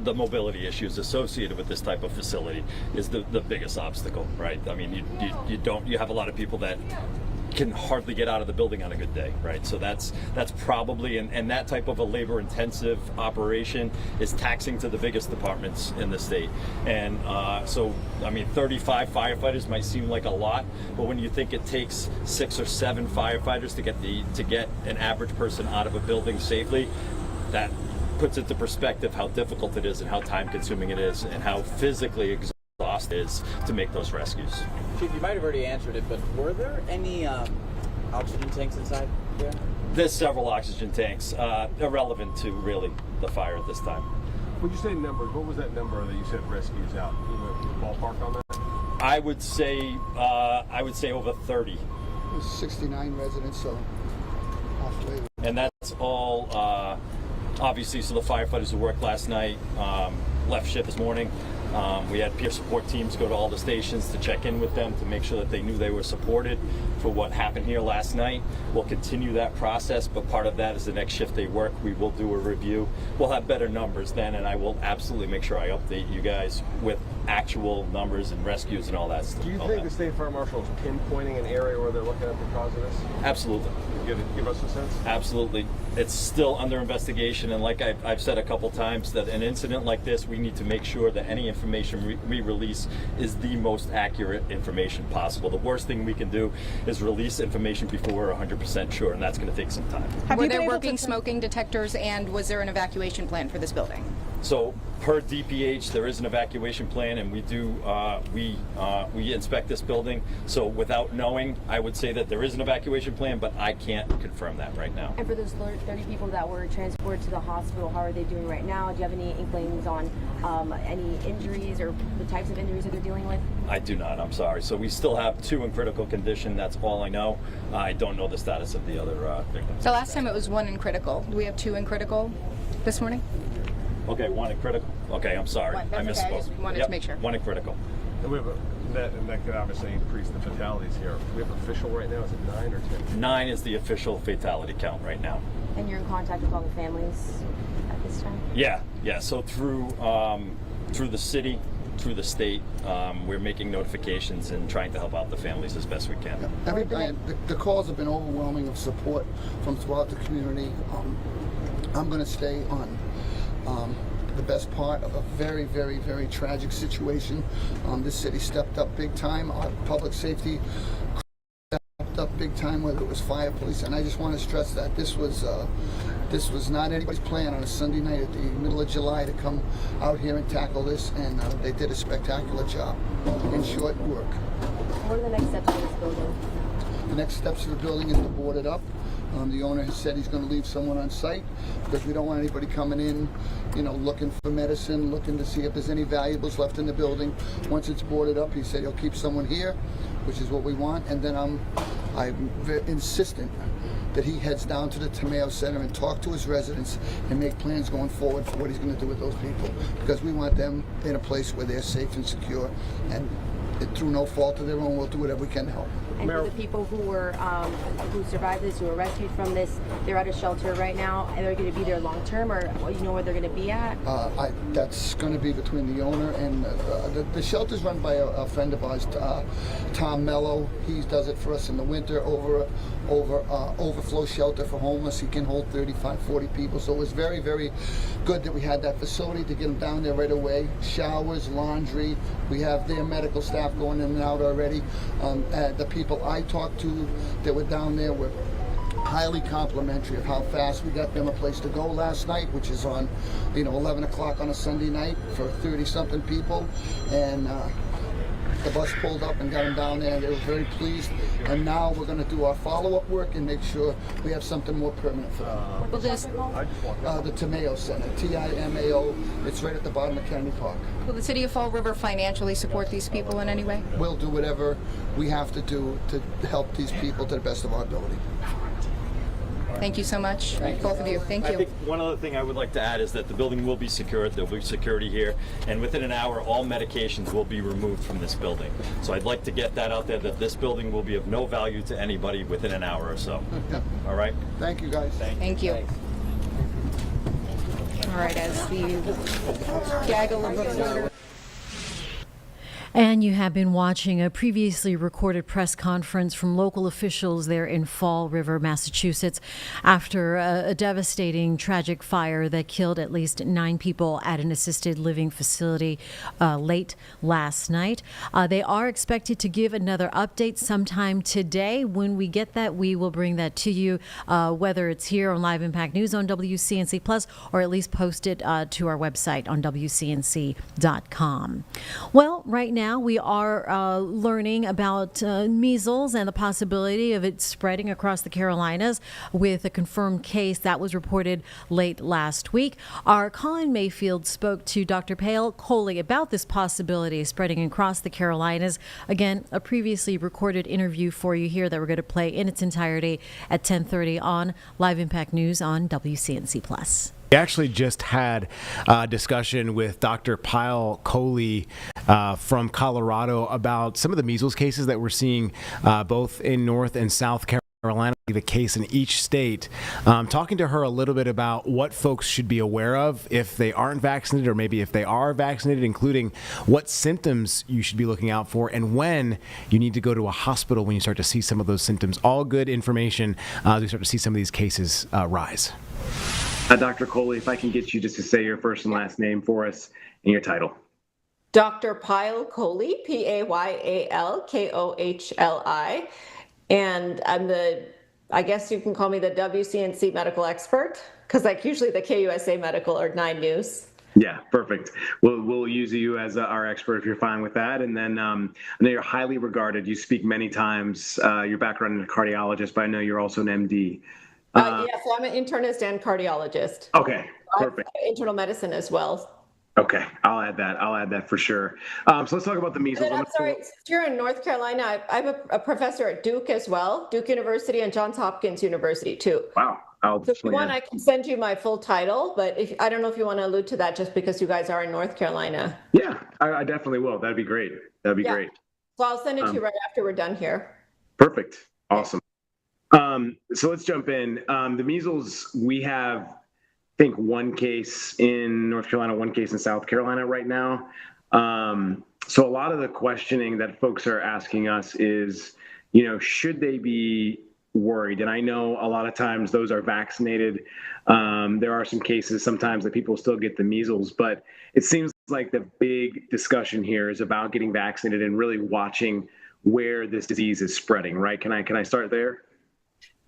the mobility issues associated with this type of facility is the biggest obstacle, right? I mean, you have a lot of people that can hardly get out of the building on a good day, right? So that's probably, and that type of a labor-intensive operation is taxing to the biggest departments in the state. And so, I mean, 35 firefighters might seem like a lot, but when you think it takes 6 or 7 firefighters to get an average person out of a building safely, that puts into perspective how difficult it is and how time-consuming it is and how physically exhausting it is to make those rescues. Chief, you might have already answered it, but were there any oxygen tanks inside there? There's several oxygen tanks, irrelevant to really the fire at this time. When you say numbers, what was that number that you said rescues out? You know, ballpark on that? I would say over 30. There's 69 residents, so halfway. And that's all, obviously, so the firefighters who worked last night left shift this morning. We had peer support teams go to all the stations to check in with them to make sure that they knew they were supported for what happened here last night. We'll continue that process, but part of that is the next shift they work. We will do a review. We'll have better numbers then, and I will absolutely make sure I update you guys with actual numbers and rescues and all that stuff. Do you think the state fire marshal is pinpointing an area where they're looking at the cause of this? Absolutely. Give us a sense? Absolutely. It's still under investigation, and like I've said a couple times, that an incident like this, we need to make sure that any information we release is the most accurate information possible. The worst thing we can do is release information before we're 100% sure, and that's going to take some time. Were there working smoking detectors, and was there an evacuation plan for this building? So per DPH, there is an evacuation plan, and we do we inspect this building. So without knowing, I would say that there is an evacuation plan, but I can't confirm that right now. And for those 30 people that were transported to the hospital, how are they doing right now? Do you have any inklings on any injuries or the types of injuries that they're dealing with? I do not. I'm sorry. So we still have 2 in critical condition. That's all I know. I don't know the status of the other victims. The last time it was 1 in critical. Do we have 2 in critical this morning? Okay, 1 in critical. Okay, I'm sorry. I misspoke. Okay, I just wanted to make sure. 1 in critical. And we have that could obviously increase the fatalities here. We have official right now. Is it 9 or 10? 9 is the official fatality count right now. And you're in contact with all the families at this time? Yeah. So through the city, through the state, we're making notifications and trying to help out the families as best we can. The calls have been overwhelming of support from throughout the community. I'm going to stay on the best part of a very, very, very tragic situation. This city stepped up big time. Our public safety stepped up big time, whether it was fire, police, and I just want to stress that this was not anybody's plan on a Sunday night at the middle of July to come out here and tackle this, and they did a spectacular job in short work. What are the next steps for this building? The next steps for the building is to board it up. The owner has said he's going to leave someone on site because we don't want anybody coming in, looking for medicine, looking to see if there's any valuables left in the building. Once it's boarded up, he said he'll keep someone here, which is what we want. And then I'm I'm very insistent that he heads down to the Tomeo Center and talk to his residents and make plans going forward for what he's going to do with those people, because we want them in a place where they're safe and secure, and through no fault of their own, we'll do whatever we can to help. And for the people who were who survived this, who were rescued from this, they're at a shelter right now, and they're going to be there long term, or you know where they're going to be at? That's going to be between the owner and the shelter's run by a friend of ours, Tom Mello. He does it for us in the winter, overflow shelter for homeless. He can hold 35, 40 people. So it was very, very good that we had that facility to get them down there right away. Showers, laundry. We have their medical staff going in and out already. The people I talked to that were down there were highly complimentary of how fast we got them a place to go last night, which is on, 11 o'clock on a Sunday night for 30-something people. And the bus pulled up and got them down there, and they were very pleased. And now we're going to do our follow-up work and make sure we have something more permanent for them. Will this, the Tomeo Center, TIMAO. It's right at the bottom of Kennedy Park. will the city of Fall River financially support these people in any way? We'll do whatever we have to do to help these people to the best of our ability. Thank you so much, both of you. Thank you. I think one other thing I would like to add is that the building will be secured. There'll be security here, and within an hour, all medications will be removed from this building. So I'd like to get that out there, that this building will be of no value to anybody within an hour or so. Yeah. All right? Thank you, guys. Thank you. All right, as the gaggle of reporters. And you have been watching a previously recorded press conference from local officials there in Fall River, Massachusetts, after a devastating, tragic fire that killed at least 9 people at an assisted living facility late last night. They are expected to give another update sometime today. When we get that, we will bring that to you, whether it's here on Live Impact News on WCNC Plus, or at least post it to our website on WCNC.com. Well, right now, we are learning about measles and the possibility of it spreading across the Carolinas with a confirmed case that was reported late last week. Our Colin Mayfield spoke to Dr. Payal Kohli about this possibility of spreading across the Carolinas. Again, a previously recorded interview for you here that we're going to play in its entirety at 10:30 on Live Impact News on WCNC Plus. We actually just had a discussion with Dr. Payal Kohli from Colorado about some of the measles cases that we're seeing both in North and South Carolina, the case in each state. Talking to her a little bit about what folks should be aware of if they aren't vaccinated, or maybe if they are vaccinated, including what symptoms you should be looking out for and when you need to go to a hospital when you start to see some of those symptoms. All good information as we start to see some of these cases rise. Dr. Kohli, if I can get you just to say your first and last name for us and your title. Dr. Payal Kohli, Payal Kohli, and I guess you can call me the WCNC medical expert, because like usually the KUSA medical or 9 News. Yeah, perfect. We'll use you as our expert if you're fine with that. And then I know you're highly regarded. You speak many times. Your background is a cardiologist, but I know you're also an MD. Yes, I'm an internist and cardiologist. Okay, perfect. Internal medicine as well. Okay, I'll add that for sure. So let's talk about the measles. I'm sorry, since you're in North Carolina, I'm a professor at Duke as well, Duke University and Johns Hopkins University too. Wow. So if you want, I can send you my full title, but I don't know if you want to allude to that just because you guys are in North Carolina. Yeah, I definitely will. That'd be great. Great. So I'll send it to you right after we're done here. Perfect. Awesome. So let's jump in. The measles, we have, I think, 1 case in North Carolina, 1 case in South Carolina right now. So a lot of the questioning that folks are asking us is, should they be worried? And I know a lot of times those are vaccinated. There are some cases sometimes that people still get the measles, but it seems like the big discussion here is about getting vaccinated and really watching where this disease is spreading, right? Can I start there?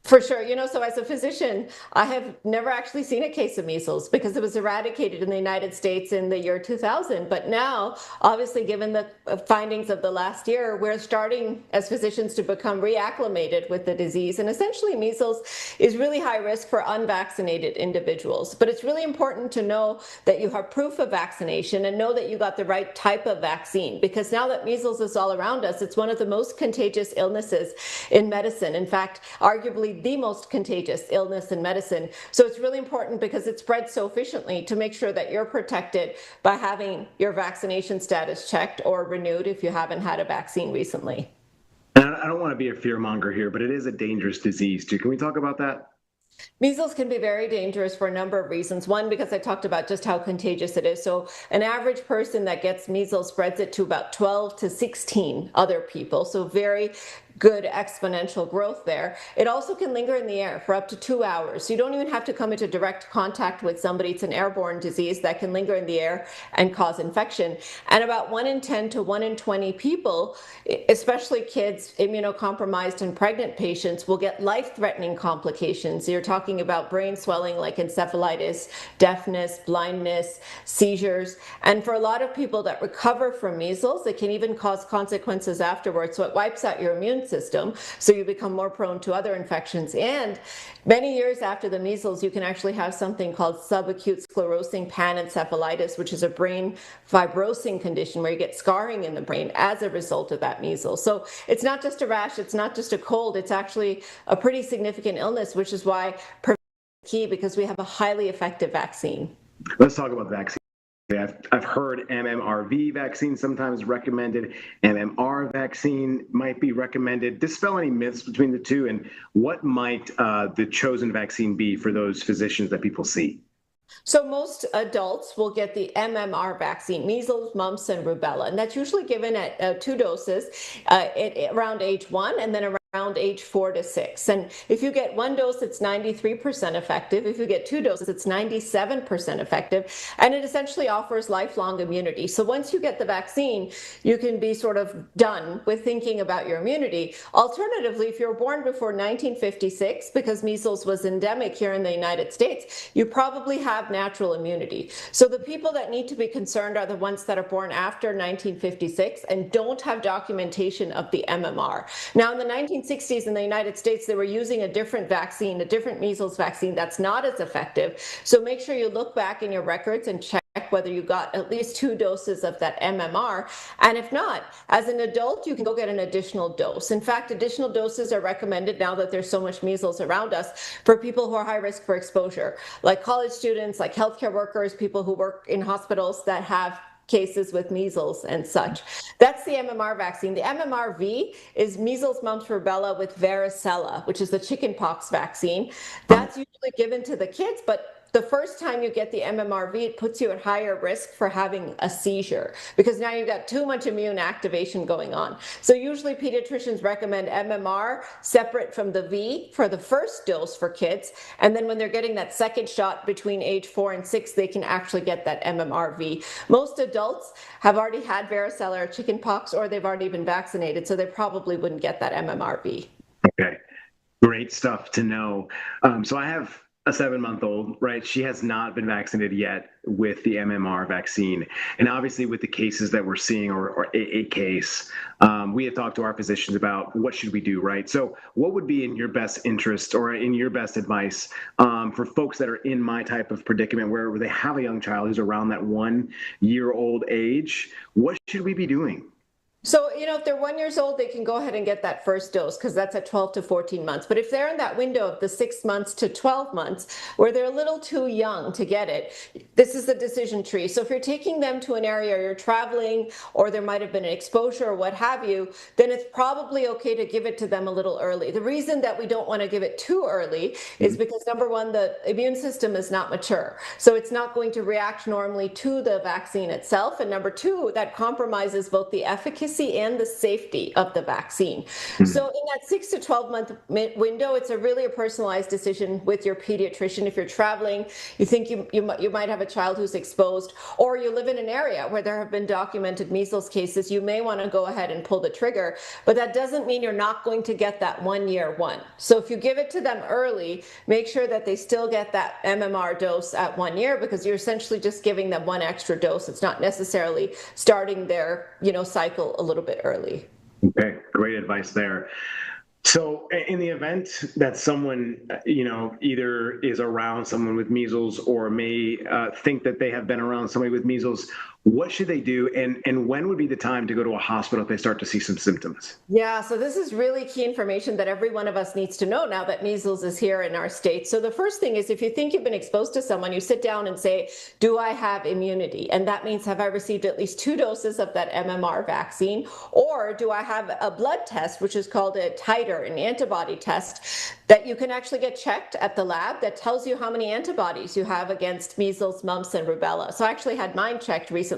For sure. So as a physician, I have never actually seen a case of measles because it was eradicated in the United States in the year 2000. But now, obviously, given the findings of the last year, we're starting as physicians to become reacclimated with the disease. And essentially, measles is really high risk for unvaccinated individuals. But it's really important to know that you have proof of vaccination and know that you got the right type of vaccine. Because now that measles is all around us, it's one of the most contagious illnesses in medicine. In fact, arguably the most contagious illness in medicine. So it's really important because it spreads so efficiently to make sure that you're protected by having your vaccination status checked or renewed if you haven't had a vaccine recently. And I don't want to be a fearmonger here, but it is a dangerous disease too. Can we talk about that? Measles can be very dangerous for a number of reasons. One, because I talked about just how contagious it is. So an average person that gets measles spreads it to about 12 to 16 other people. So very good exponential growth there. It also can linger in the air for up to 2 hours. So you don't even have to come into direct contact with somebody. It's an airborne disease that can linger in the air and cause infection. And about 1 in 10 to 1 in 20 people, especially kids, immunocompromised and pregnant patients, will get life-threatening complications. You're talking about brain swelling like encephalitis, deafness, blindness, seizures. And for a lot of people that recover from measles, it can even cause consequences afterwards. So it wipes out your immune system, so you become more prone to other infections. And many years after the measles, you can actually have something called subacute sclerosing panencephalitis, which is a brain fibrosing condition where you get scarring in the brain as a result of that measles. So it's not just a rash, it's not just a cold, it's actually a pretty significant illness, which is why prevention is key, because we have a highly effective vaccine. Let's talk about vaccine. I've heard MMRV vaccine sometimes recommended. MMR vaccine might be recommended. Dispel any myths between the two, and what might the chosen vaccine be for those physicians that people see? So most adults will get the MMR vaccine, measles, mumps, and rubella, and that's usually given at 2 doses around age 1 and then around age 4 to 6. And if you get 1 dose, it's 93% effective. If you get 2 doses, it's 97% effective. And it essentially offers lifelong immunity. So once you get the vaccine, you can be sort of done with thinking about your immunity. Alternatively, if you were born before 1956, because measles was endemic here in the United States, you probably have natural immunity. So the people that need to be concerned are the ones that are born after 1956 and don't have documentation of the MMR. Now, in the 1960s in the United States, they were using a different vaccine, a different measles vaccine that's not as effective. So make sure you look back in your records and check whether you got at least 2 doses of that MMR. And if not, as an adult, you can go get an additional dose. In fact, additional doses are recommended now that there's so much measles around us for people who are high risk for exposure, like college students, like healthcare workers, people who work in hospitals that have cases with measles and such. That's the MMR vaccine. The MMRV is measles, mumps, rubella with varicella, which is the chickenpox vaccine. That's usually given to the kids, but the first time you get the MMRV, it puts you at higher risk for having a seizure because now you've got too much immune activation going on. So usually pediatricians recommend MMR separate from the V for the first dose for kids. And then when they're getting that second shot between age 4 and 6, they can actually get that MMRV. Most adults have already had varicella or chickenpox, or they've already been vaccinated, so they probably wouldn't get that MMRV. Okay, great stuff to know. So I have a 7-month-old, right? She has not been vaccinated yet with the MMR vaccine. And obviously with the cases that we're seeing, or a case, we have talked to our physicians about what should we do, right? So what would be in your best interest or in your best advice for folks that are in my type of predicament where they have a young child who's around that 1-year-old age? What should we be doing? So, if they're 1 year old, they can go ahead and get that first dose because that's at 12 to 14 months. But if they're in that window of the 6 months to 12 months where they're a little too young to get it, this is the decision tree. So if you're taking them to an area or you're traveling or there might have been an exposure or what have you, then it's probably okay to give it to them a little early. The reason that we don't want to give it too early is because number one, the immune system is not mature. So it's not going to react normally to the vaccine itself. And number two, that compromises both the efficacy efficacy and the safety of the vaccine. So in that 6 to 12 month window, it's really a personalized decision with your pediatrician. If you're traveling, you think you might have a child who's exposed, or you live in an area where there have been documented measles cases, you may want to go ahead and pull the trigger. But that doesn't mean you're not going to get that 1 year one. So if you give it to them early, make sure that they still get that MMR dose at 1 year, because you're essentially just giving them one extra dose. It's not necessarily starting their, cycle a little bit early. Okay, great advice there. So in the event that someone, either is around someone with measles or may think that they have been around somebody with measles, what should they do? And when would be the time to go to a hospital if they start to see some symptoms? Yeah, so this is really key information that every one of us needs to know now that measles is here in our state. So the first thing is, if you think you've been exposed to someone, you sit down and say, do I have immunity? And that means, have I received at least 2 doses of that MMR vaccine? Or do I have a blood test, which is called a titer, an antibody test, that you can actually get checked at the lab that tells you how many antibodies you have against measles, mumps, and rubella. So I actually had mine checked recently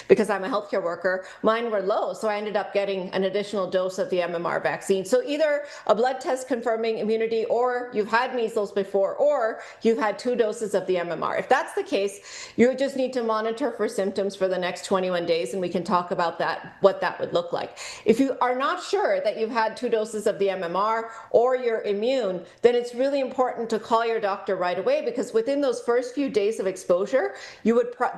because I'm a healthcare worker. Mine were low, so I ended up getting an additional dose of the MMR vaccine. So either a blood test confirming immunity, or you've had measles before, or you've had 2 doses of the MMR. If that's the case, you just need to monitor for symptoms for the next 21 days, and we can talk about that, what that would look like. If you are not sure that you've had 2 doses of the MMR or you're immune, then it's really important to call your doctor right away, because within those first few days of exposure, they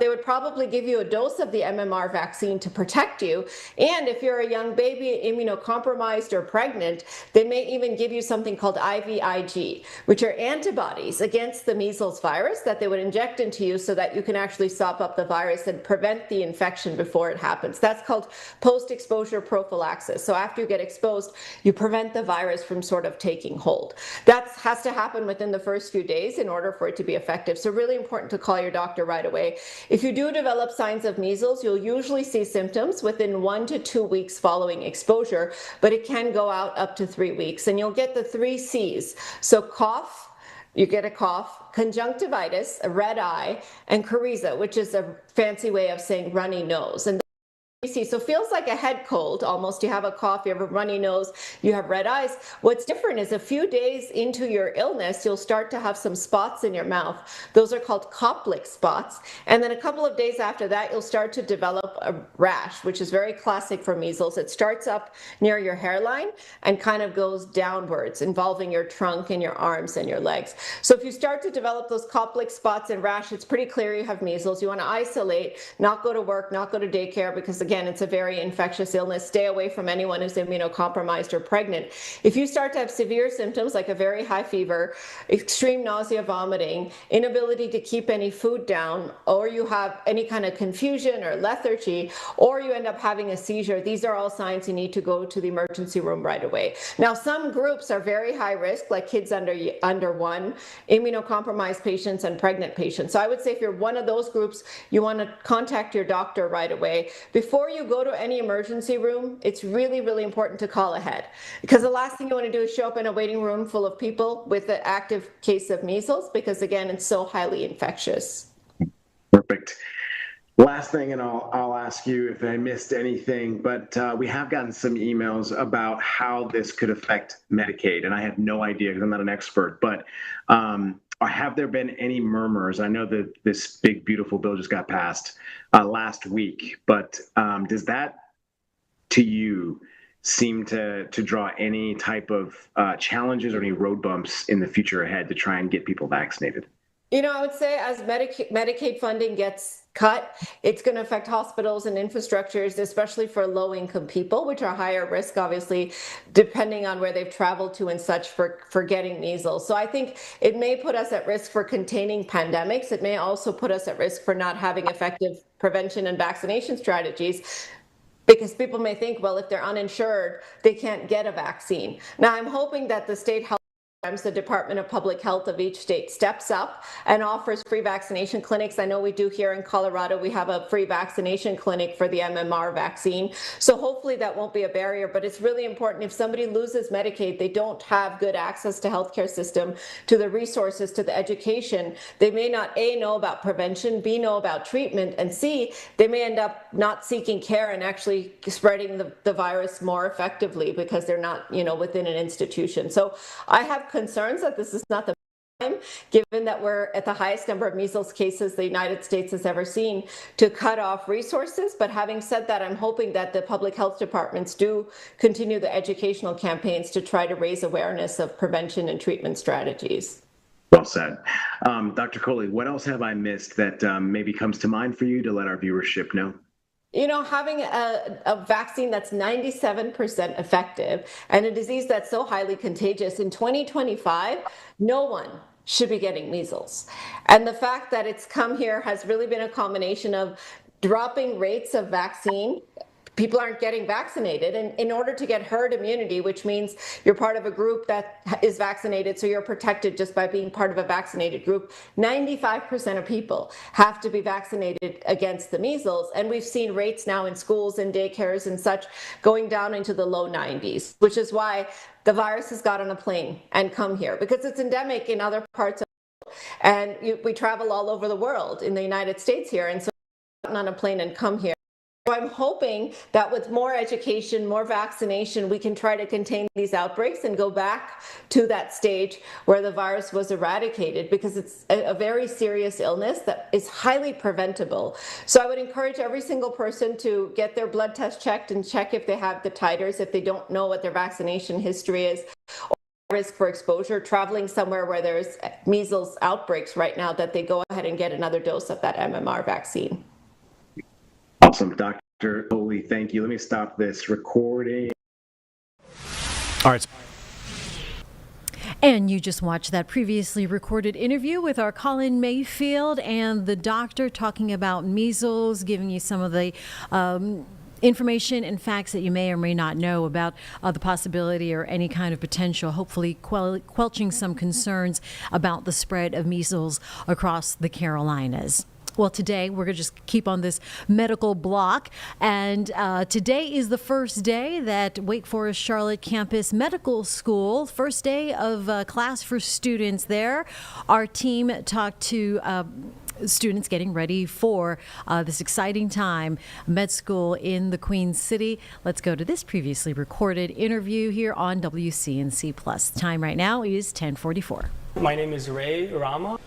would probably give you a dose of the MMR vaccine to protect you. And if you're a young baby, immunocompromised or pregnant, they may even give you something called IVIG, which are antibodies against the measles virus that they would inject into you so that you can actually sop up the virus and prevent the infection before it happens. That's called post-exposure prophylaxis. So after you get exposed, you prevent the virus from sort of taking hold. That has to happen within the first few days in order for it to be effective. So really important to call your doctor right away. If you do develop signs of measles, you'll usually see symptoms within 1 to 2 weeks following exposure, but it can go out up to 3 weeks. And you'll get the 3 C's. So cough, you get a cough, conjunctivitis, a red eye, and coryza, which is a fancy way of saying runny nose. And so feels like a head cold almost. You have a cough, you have a runny nose, you have red eyes. What's different is a few days into your illness, you'll start to have some spots in your mouth. Those are called Koplik spots. And then a couple of days after that, you'll start to develop a rash, which is very classic for measles. It starts up near your hairline and kind of goes downwards, involving your trunk and your arms and your legs. So if you start to develop those Koplik spots and rash, it's pretty clear you have measles. You want to isolate, not go to work, not go to daycare, because again, it's a very infectious illness. Stay away from anyone who's immunocompromised or pregnant. If you start to have severe symptoms like a very high fever, extreme nausea, vomiting, inability to keep any food down, or you have any kind of confusion or lethargy, or you end up having a seizure, these are all signs you need to go to the emergency room right away. Now, some groups are very high risk, like kids under 1, immunocompromised patients, and pregnant patients. So I would say if you're one of those groups, you want to contact your doctor right away. Before you go to any emergency room, it's really, really important to call ahead, because the last thing you want to do is show up in a waiting room full of people with an active case of measles, because again, it's so highly infectious. Perfect. Last thing, and I'll ask you if I missed anything, but we have gotten some emails about how this could affect Medicaid, and I have no idea because I'm not an expert, but have there been any murmurs? I know that this big, beautiful bill just got passed last week, but does that, to you, seem to draw any type of challenges or any road bumps in the future ahead to try and get people vaccinated? I would say as Medicaid funding gets cut, it's going to affect hospitals and infrastructures, especially for low-income people, which are higher risk, obviously, depending on where they've traveled to and such for getting measles. So I think it may put us at risk for containing pandemics. It may also put us at risk for not having effective prevention and vaccination strategies, because people may think, well, if they're uninsured, they can't get a vaccine. Now, I'm hoping that the state health The Department of Public Health of each state steps up and offers free vaccination clinics. I know we do here in Colorado. We have a free vaccination clinic for the MMR vaccine. So hopefully that won't be a barrier, but it's really important. If somebody loses Medicaid, they don't have good access to healthcare system, to the resources, to the education. They may not A, know about prevention, B, know about treatment, and C, they may end up not seeking care and actually spreading the virus more effectively because they're not, within an institution. So I have concerns that this is not the time, given that we're at the highest number of measles cases the United States has ever seen, to cut off resources. But having said that, I'm hoping that the public health departments do continue the educational campaigns to try to raise awareness of prevention and treatment strategies. Well said. Dr. Coley, what else have I missed that maybe comes to mind for you to let our viewership know? Having a vaccine that's 97% effective and a disease that's so highly contagious, in 2025, no one should be getting measles. And the fact that it's come here has really been a combination of dropping rates of vaccine. People aren't getting vaccinated, and in order to get herd immunity, which means you're part of a group that is vaccinated, so you're protected just by being part of a vaccinated group, 95% of people have to be vaccinated against the measles, and we've seen rates now in schools and daycares and such going down into the low 90s, which is why the virus has got on a plane and come here, because it's endemic in other parts of the world, and we travel all over the world in the United States here, and so on a plane and come here. So I'm hoping that with more education, more vaccination, we can try to contain these outbreaks and go back to that stage where the virus was eradicated, because it's a very serious illness that is highly preventable. So I would encourage every single person to get their blood test checked and check if they have the titers, if they don't know what their vaccination history is, or risk for exposure, traveling somewhere where there's measles outbreaks right now, that they go ahead and get another dose of that MMR vaccine. Awesome. Dr. Coley, thank you. Let me stop this recording. All right. And you just watched that previously recorded interview with our Colin Mayfield and the doctor talking about measles, giving you some of the information and facts that you may or may not know about the possibility or any kind of potential, hopefully quelching some concerns about the spread of measles across the Carolinas. Well, today we're going to just keep on this medical block, and today is the first day that Wake Forest Charlotte Campus Medical School, first day of class for students there. Our team talked to students getting ready for this exciting time, med school in the Queen City. Let's go to this previously recorded interview here on WCNC Plus. Time right now is 10:44. My name is Ray Rama.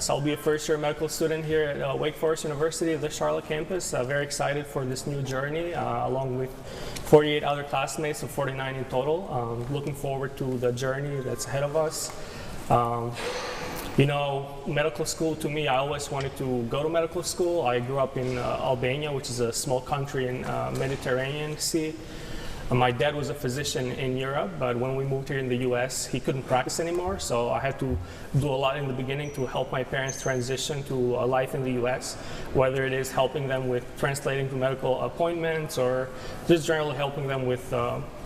So I'll be a first-year medical student here at Wake Forest University, the Charlotte campus. Very excited for this new journey, along with 48 other classmates, so 49 in total. Looking forward to the journey that's ahead of us. Medical school, to me, I always wanted to go to medical school. I grew up in Albania, which is a small country in Mediterranean Sea. My dad was a physician in Europe, but when we moved here in the US, he couldn't practice anymore, so I had to do a lot in the beginning to help my parents transition to a life in the US, whether it is helping them with translating to medical appointments or just generally helping them with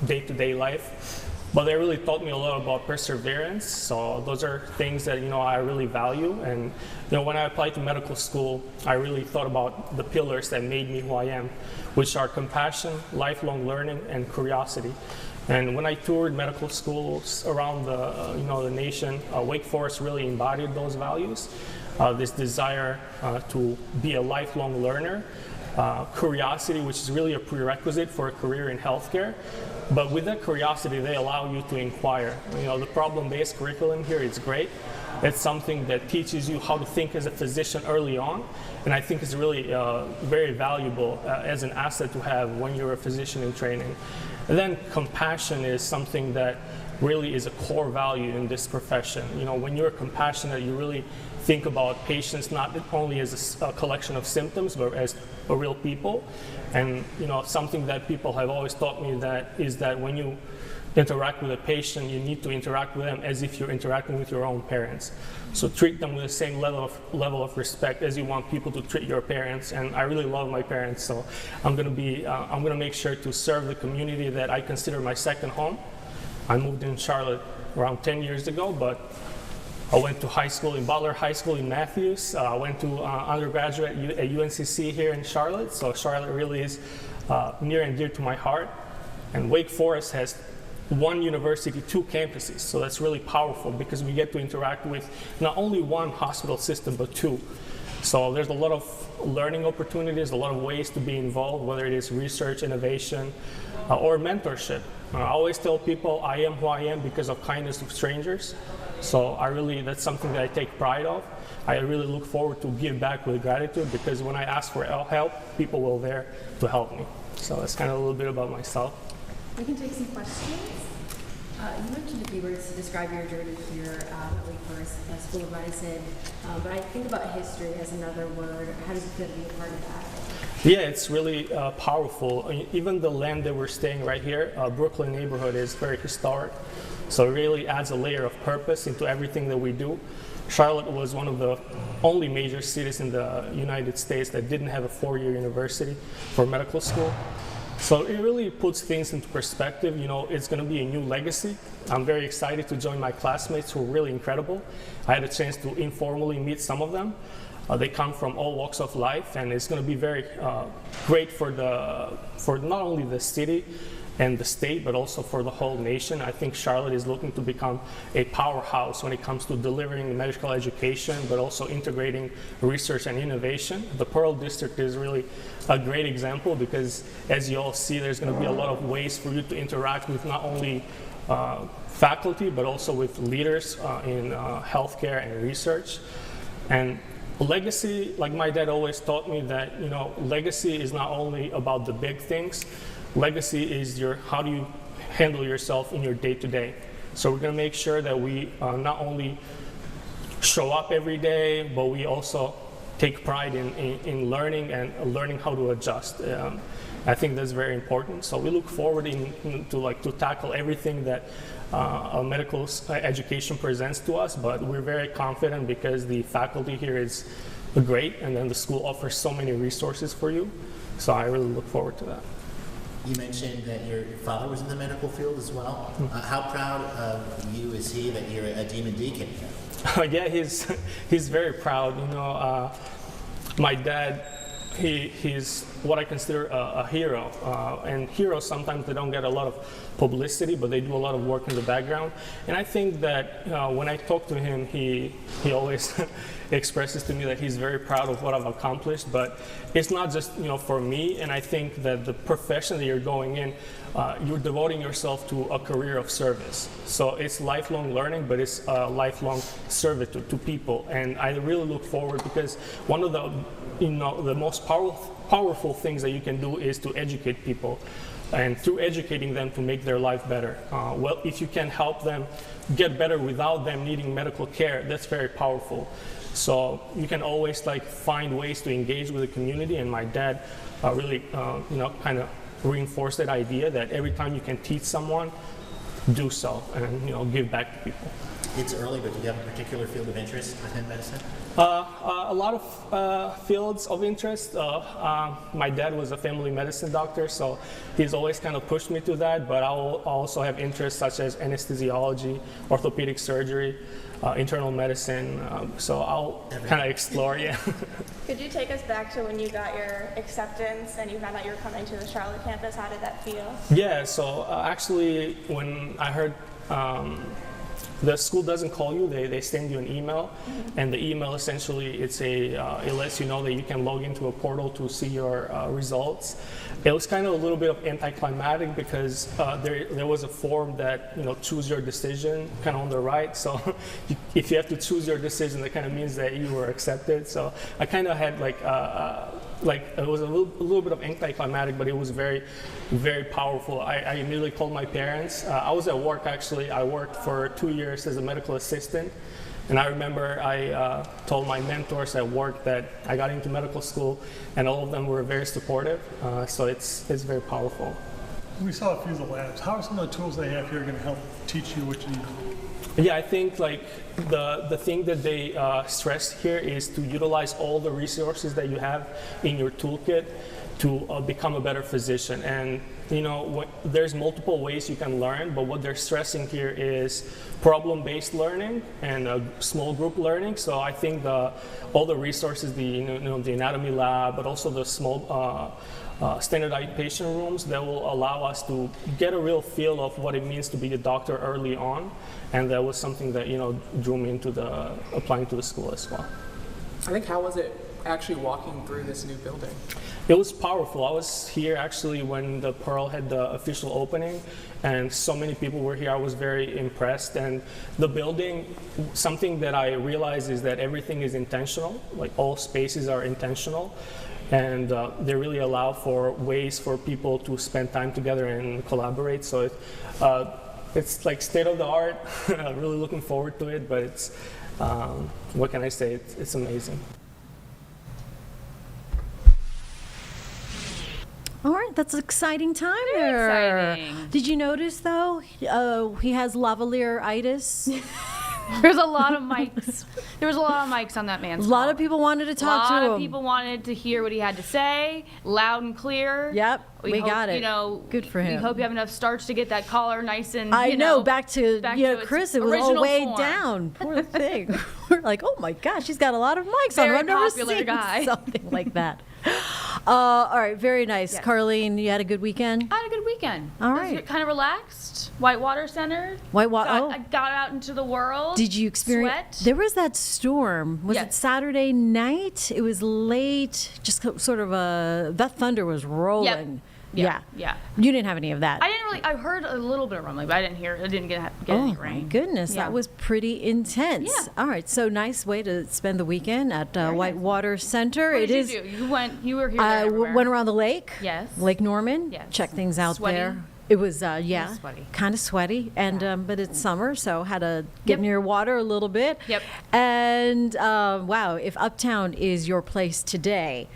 day-to-day life. But they really taught me a lot about perseverance, so those are things that I really value. And when I applied to medical school, I really thought about the pillars that made me who I am, which are compassion, lifelong learning, and curiosity. And when I toured medical schools around the nation, Wake Forest really embodied those values. This desire to be a lifelong learner, curiosity, which is really a prerequisite for a career in healthcare. But with that curiosity, they allow you to inquire. The problem-based curriculum here is great. It's something that teaches you how to think as a physician early on, and I think it's really very valuable as an asset to have when you're a physician in training. And then compassion is something that really is a core value in this profession. When you're compassionate, you really think about patients not only as a collection of symptoms, but as a real people. And something that people have always taught me is that when you interact with a patient, you need to interact with them as if you're interacting with your own parents. So treat them with the same level of respect as you want people to treat your parents. And I really love my parents, so I'm gonna make sure to serve the community that I consider my second home. I moved in Charlotte around 10 years ago, but I went to high school in Butler High School in Matthews. I went to undergraduate at UNCC here in Charlotte, so Charlotte really is near and dear to my heart. And Wake Forest has one university, 2 campuses, so that's really powerful because we get to interact with not only one hospital system, but 2. So there's a lot of learning opportunities, a lot of ways to be involved, whether it is research, innovation, or mentorship. I always tell people I am who I am because of kindness of strangers. So that's something that I take pride of. I really look forward to give back with gratitude because when I ask for help, people were there to help me. So that's kind of a little bit about myself. We can take some questions. You mentioned a few words to describe your journey here at Wake Forest School of Medicine, but I think about history as another word. How does it feel to be a part of that? Yeah, it's really powerful. I mean, even the land that we're staying right here, Brooklyn neighborhood, is very historic. So it really adds a layer of purpose into everything that we do. Charlotte was one of the only major cities in the United States that didn't have a 4-year university for medical school. So it really puts things into perspective. You know, it's going to be a new legacy. I'm very excited to join my classmates who are really incredible. I had a chance to informally meet some of them. They come from all walks of life, and it's going to be very great for not only the city and the state, but also for the whole nation. I think Charlotte is looking to become a powerhouse when it comes to delivering medical education, but also integrating research and innovation. The Pearl District is really a great example because, as you all see, there's going to be a lot of ways for you to interact with not only faculty, but also with leaders in healthcare and research. And legacy, like my dad always taught me that, you know, legacy is not only about the big things. Legacy is how do you handle yourself in your day-to-day. So we're going to make sure that we not only show up every day, but we also take pride in learning and learning how to adjust. I think that's very important. So we look forward to tackle everything that medical education presents to us, but we're very confident because the faculty here is great, and then the school offers so many resources for you. So I really look forward to that. You mentioned that your father was in the medical field as well. How proud of you is he that you're a Demon Deacon here? Yeah, he's very proud. You know, my dad, he's what I consider a hero. And heroes, sometimes they don't get a lot of publicity, but they do a lot of work in the background. And I think that when I talk to him, he always expresses to me that he's very proud of what I've accomplished. But it's not just, you know, for me. And I think that the profession that you're going in, you're devoting yourself to a career of service. So it's lifelong learning, but it's lifelong service to people. And I really look forward because one of the, you know, the most powerful things that you can do is to educate people, and through educating them to make their life better. Well, if you can help them get better without them needing medical care, that's very powerful. So you can always find ways to engage with the community, and my dad really kind of reinforced that idea that every time you can teach someone, do so, and give back to people. It's early, but do you have a particular field of interest within medicine? A lot of fields of interest. My dad was a family medicine doctor, so he's always kind of pushed me to that, but I'll also have interests such as anesthesiology, orthopedic surgery, internal medicine, so I'll kind of explore, yeah. Could you take us back to when you got your acceptance and you found out you were coming to the Charlotte campus? How did that feel? Yeah, so actually when I heard the school doesn't call you, they send you an email, and the email essentially, it lets you know that you can log into a portal to see your results. It was kind of a little bit of anticlimactic because there was a form that, choose your decision kind of on the right, so if you have to choose your decision, that kind of means that you were accepted. So I kind of had it was a little bit of anticlimactic, but it was very, very powerful. I immediately called my parents. I was at work, actually. I worked for 2 years as a medical assistant. And I remember I told my mentors at work that I got into medical school, and all of them were very supportive. So it's very powerful. We saw a few of the labs. How are some of the tools they have here going to help teach you what you need? Yeah, I think the thing that they stress here is to utilize all the resources that you have in your toolkit to become a better physician. And there's multiple ways you can learn, but what they're stressing here is problem-based learning and small group learning. So I think all the resources, the anatomy lab, but also the small standardized patient rooms that will allow us to get a real feel of what it means to be a doctor early on. And that was something that drew me into applying to the school as well. I think, how was it actually walking through this new building? It was powerful. I was here actually when the Pearl had the official opening, and so many people were here. I was very impressed. And the building, something that I realized is that everything is intentional, like all spaces are intentional. And they really allow for ways for people to spend time together and collaborate. So it's like state of the art. Really looking forward to it, but it's, what can I say? It's amazing. All right, that's an exciting time Very there. exciting. Did you notice, though, he has lavalier-itis? There's a lot of mics. There was a lot of mics on that man's A lot of people wanted to talk to him. A lot of people wanted to hear what he had to say, loud and clear. Yep, we hope, got it. Good for him. We hope you have enough starch to get that collar nice and, I know, back to its Chris, it was all original way form. down. Poor thing. We're like, oh my gosh, he's got a lot of mics on him. Very I've never popular seen guy. something like that. All right, very nice. Yes. Carlene, you had a good weekend? I had a good weekend. All It was right. kind of relaxed. Whitewater Center. Whitewater. I got out into the world. Did you experience? Sweat. There was that storm. Was it Yes. Saturday night? It was late. Just sort of that thunder was rolling. Yeah. You didn't have any of that. I didn't really. I heard a little bit of rumbling, but I didn't get Oh any my rain. goodness, Yeah. that was pretty intense. Yeah. All right, so nice way to spend the weekend at Whitewater Center. What It did is. you do? You were here. There, everywhere. Went around the lake. Yes. Lake Norman. Yes. Check things out Sweaty? there. It was sweaty. kind of sweaty, and but it's summer, so had to get near water a little bit. Yep. And wow, if Uptown is your place today,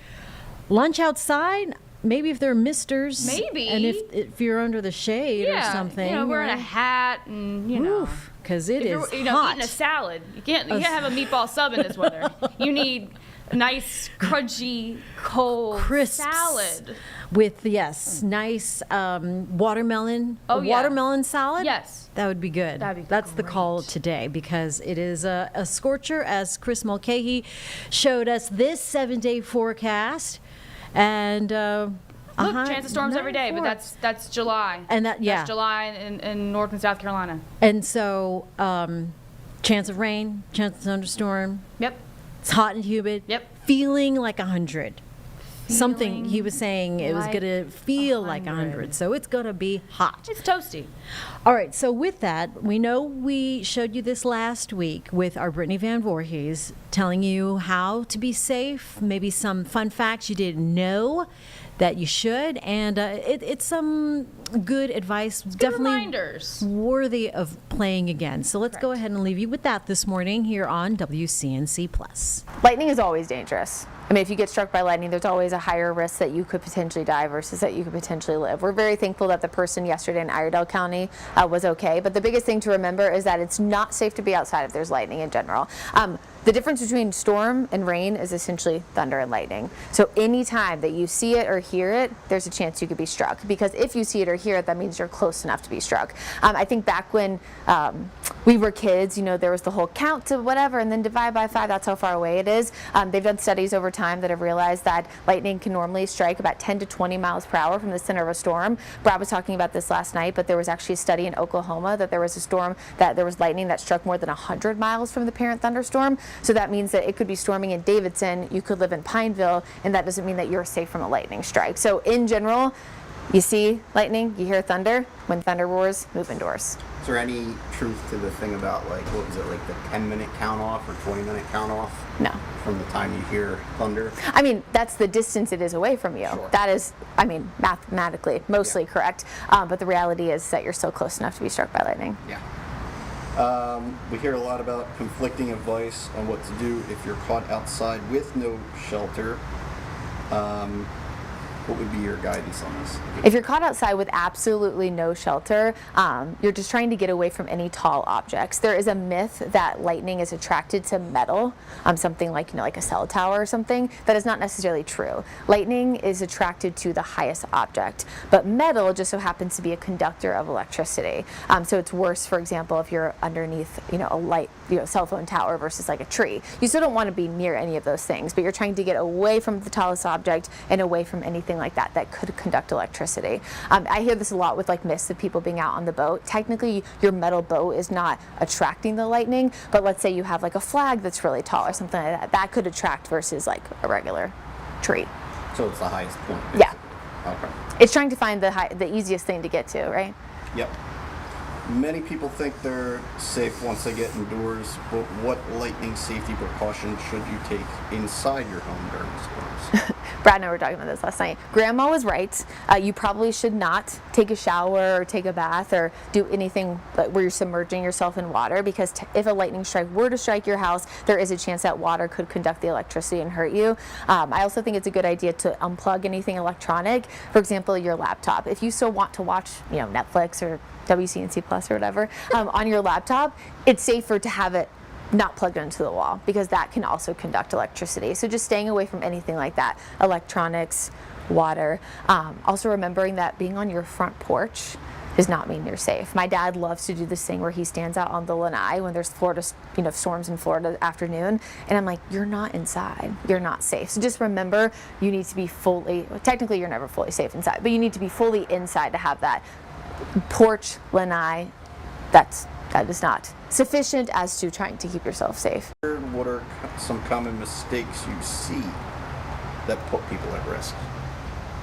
lunch outside. Maybe if they're misters. Maybe. And if you're under the shade or something. wearing a hat and because it is if you're, hot. eating a salad. You can't have a meatball sub in this weather. You need a nice, crunchy, cold Crisps salad. With nice watermelon. Oh, a yeah. watermelon salad. Yes. That would be good. That's the call today because it is a scorcher, as Chris Mulcahy showed us this 7-day forecast. And Look, chance of storms every day, but that's July. And that's July in North and South Carolina. And so, chance of rain, chance of thunderstorm. Yep. It's hot and humid. Yep. Feeling like 100. Something he was saying it was like going to feel like 100. So it's going to be hot. It's toasty. All right. So with that, we know we showed you this last week with our Brittany Van Voorhees telling you how to be safe, maybe some fun facts you didn't know that you should, and it's some good advice, definitely reminders. Worthy of playing again. So let's go ahead and leave you with that this morning here on WCNC Plus. Lightning is always dangerous. I mean, if you get struck by lightning, there's always a higher risk that you could potentially die versus that you could potentially live. We're very thankful that the person yesterday in Iredell County was okay, but the biggest thing to remember is that it's not safe to be outside if there's lightning in general. The difference between storm and rain is essentially thunder and lightning. So anytime that you see it or hear it, there's a chance you could be struck, because if you see it or hear it, that means you're close enough to be struck. I think back when we were kids, there was the whole count to whatever and then divide by 5, that's how far away it is. They've done studies over time that have realized that lightning can normally strike about 10 to 20 miles per hour from the center of a storm. Brad was talking about this last night, but there was actually a study in Oklahoma that there was a storm that there was lightning that struck more than 100 miles from the parent thunderstorm. So that means that it could be storming in Davidson, you could live in Pineville, and that doesn't mean that you're safe from a lightning strike. So in general, you see lightning, you hear thunder. When thunder roars, move indoors. Is there any truth to the thing about, what was it, the 10-minute count off or 20-minute count off? No. From the time you hear thunder? I mean, that's the distance it is away from you. Sure. That is, mathematically mostly correct. But the reality is that you're still close enough to be struck by lightning. Yeah. We hear a lot about conflicting advice on what to do if you're caught outside with no shelter. What would be your guidance on this? If you're caught outside with absolutely no shelter, you're just trying to get away from any tall objects. There is a myth that lightning is attracted to metal, something like, like a cell tower or something. That is not necessarily true. Lightning is attracted to the highest object, but metal just so happens to be a conductor of electricity. So it's worse, for example, if you're underneath, a light, cell phone tower versus like a tree. You still don't want to be near any of those things, but you're trying to get away from the tallest object and away from anything like that could conduct electricity. I hear this a lot with like myths of people being out on the boat. Technically, your metal boat is not attracting the lightning, but let's say you have like a flag that's really tall or something like that. That could attract versus like a regular tree. So it's the highest point, basically. Yeah. Okay. It's trying to find the easiest thing to get to, right? Yep. Many people think they're safe once they get indoors, but what lightning safety precautions should you take inside your home during storms? Brad and I were talking about this last night. Grandma was right. You probably should not take a shower or take a bath or do anything where you're submerging yourself in water, because if a lightning strike were to strike your house, there is a chance that water could conduct the electricity and hurt you. I also think it's a good idea to unplug anything electronic. For example, your laptop. If you still want to watch, Netflix or WCNC Plus or whatever on your laptop, it's safer to have it not plugged into the wall, because that can also conduct electricity. So just staying away from anything like that, electronics, water. Also remembering that being on your front porch does not mean you're safe. My dad loves to do this thing where he stands out on the lanai when there's storms in Florida afternoon, and I'm like, you're not inside, you're not safe. So just remember, you need to be technically you're never fully safe inside, but you need to be fully inside to have that porch, lanai. That is not sufficient as to trying to keep yourself safe. What are some common mistakes you see that put people at risk?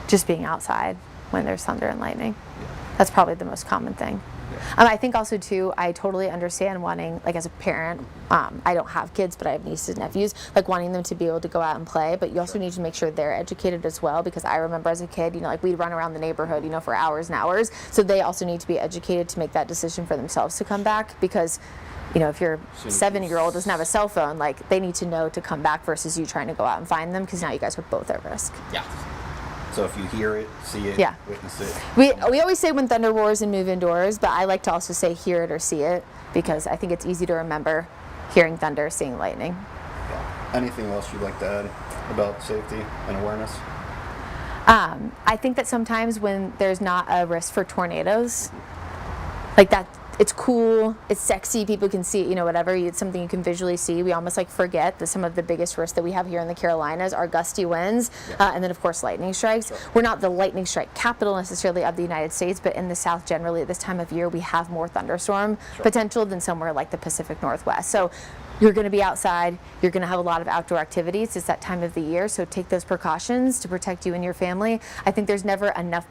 Just being outside when there's thunder and lightning. That's probably the most common thing. I think also too, I totally understand wanting, like as a parent, I don't have kids, but I have nieces and nephews, like wanting them to be able to go out and play, but you also need to make sure they're educated as well, because I remember as a kid, like we'd run around the neighborhood, for hours and hours, so they also need to be educated to make that decision for themselves to come back, because if your 7-year-old doesn't have a cell phone, like they need to know to come back versus you trying to go out and find them, because now you guys are both at risk. Yeah. So if you hear it, see it, witness it. We always say when thunder roars and move indoors, but I like to also say hear it or see it, because I think it's easy to remember hearing thunder, seeing lightning. Yeah. Anything else you'd like to add about safety and awareness? I think that sometimes when there's not a risk for tornadoes, like that, it's cool, it's sexy, people can see it, whatever, it's something you can visually see. We almost forget that some of the biggest risks that we have here in the Carolinas are gusty winds, and then of course lightning strikes. Sure. We're not the lightning strike capital necessarily of the United States, but in the South generally at this time of year we have more thunderstorm potential than somewhere like the Pacific Northwest. So you're going to be outside, you're going to have a lot of outdoor activities. It's that time of the year, so take those precautions to protect you and your family. I think there's never enough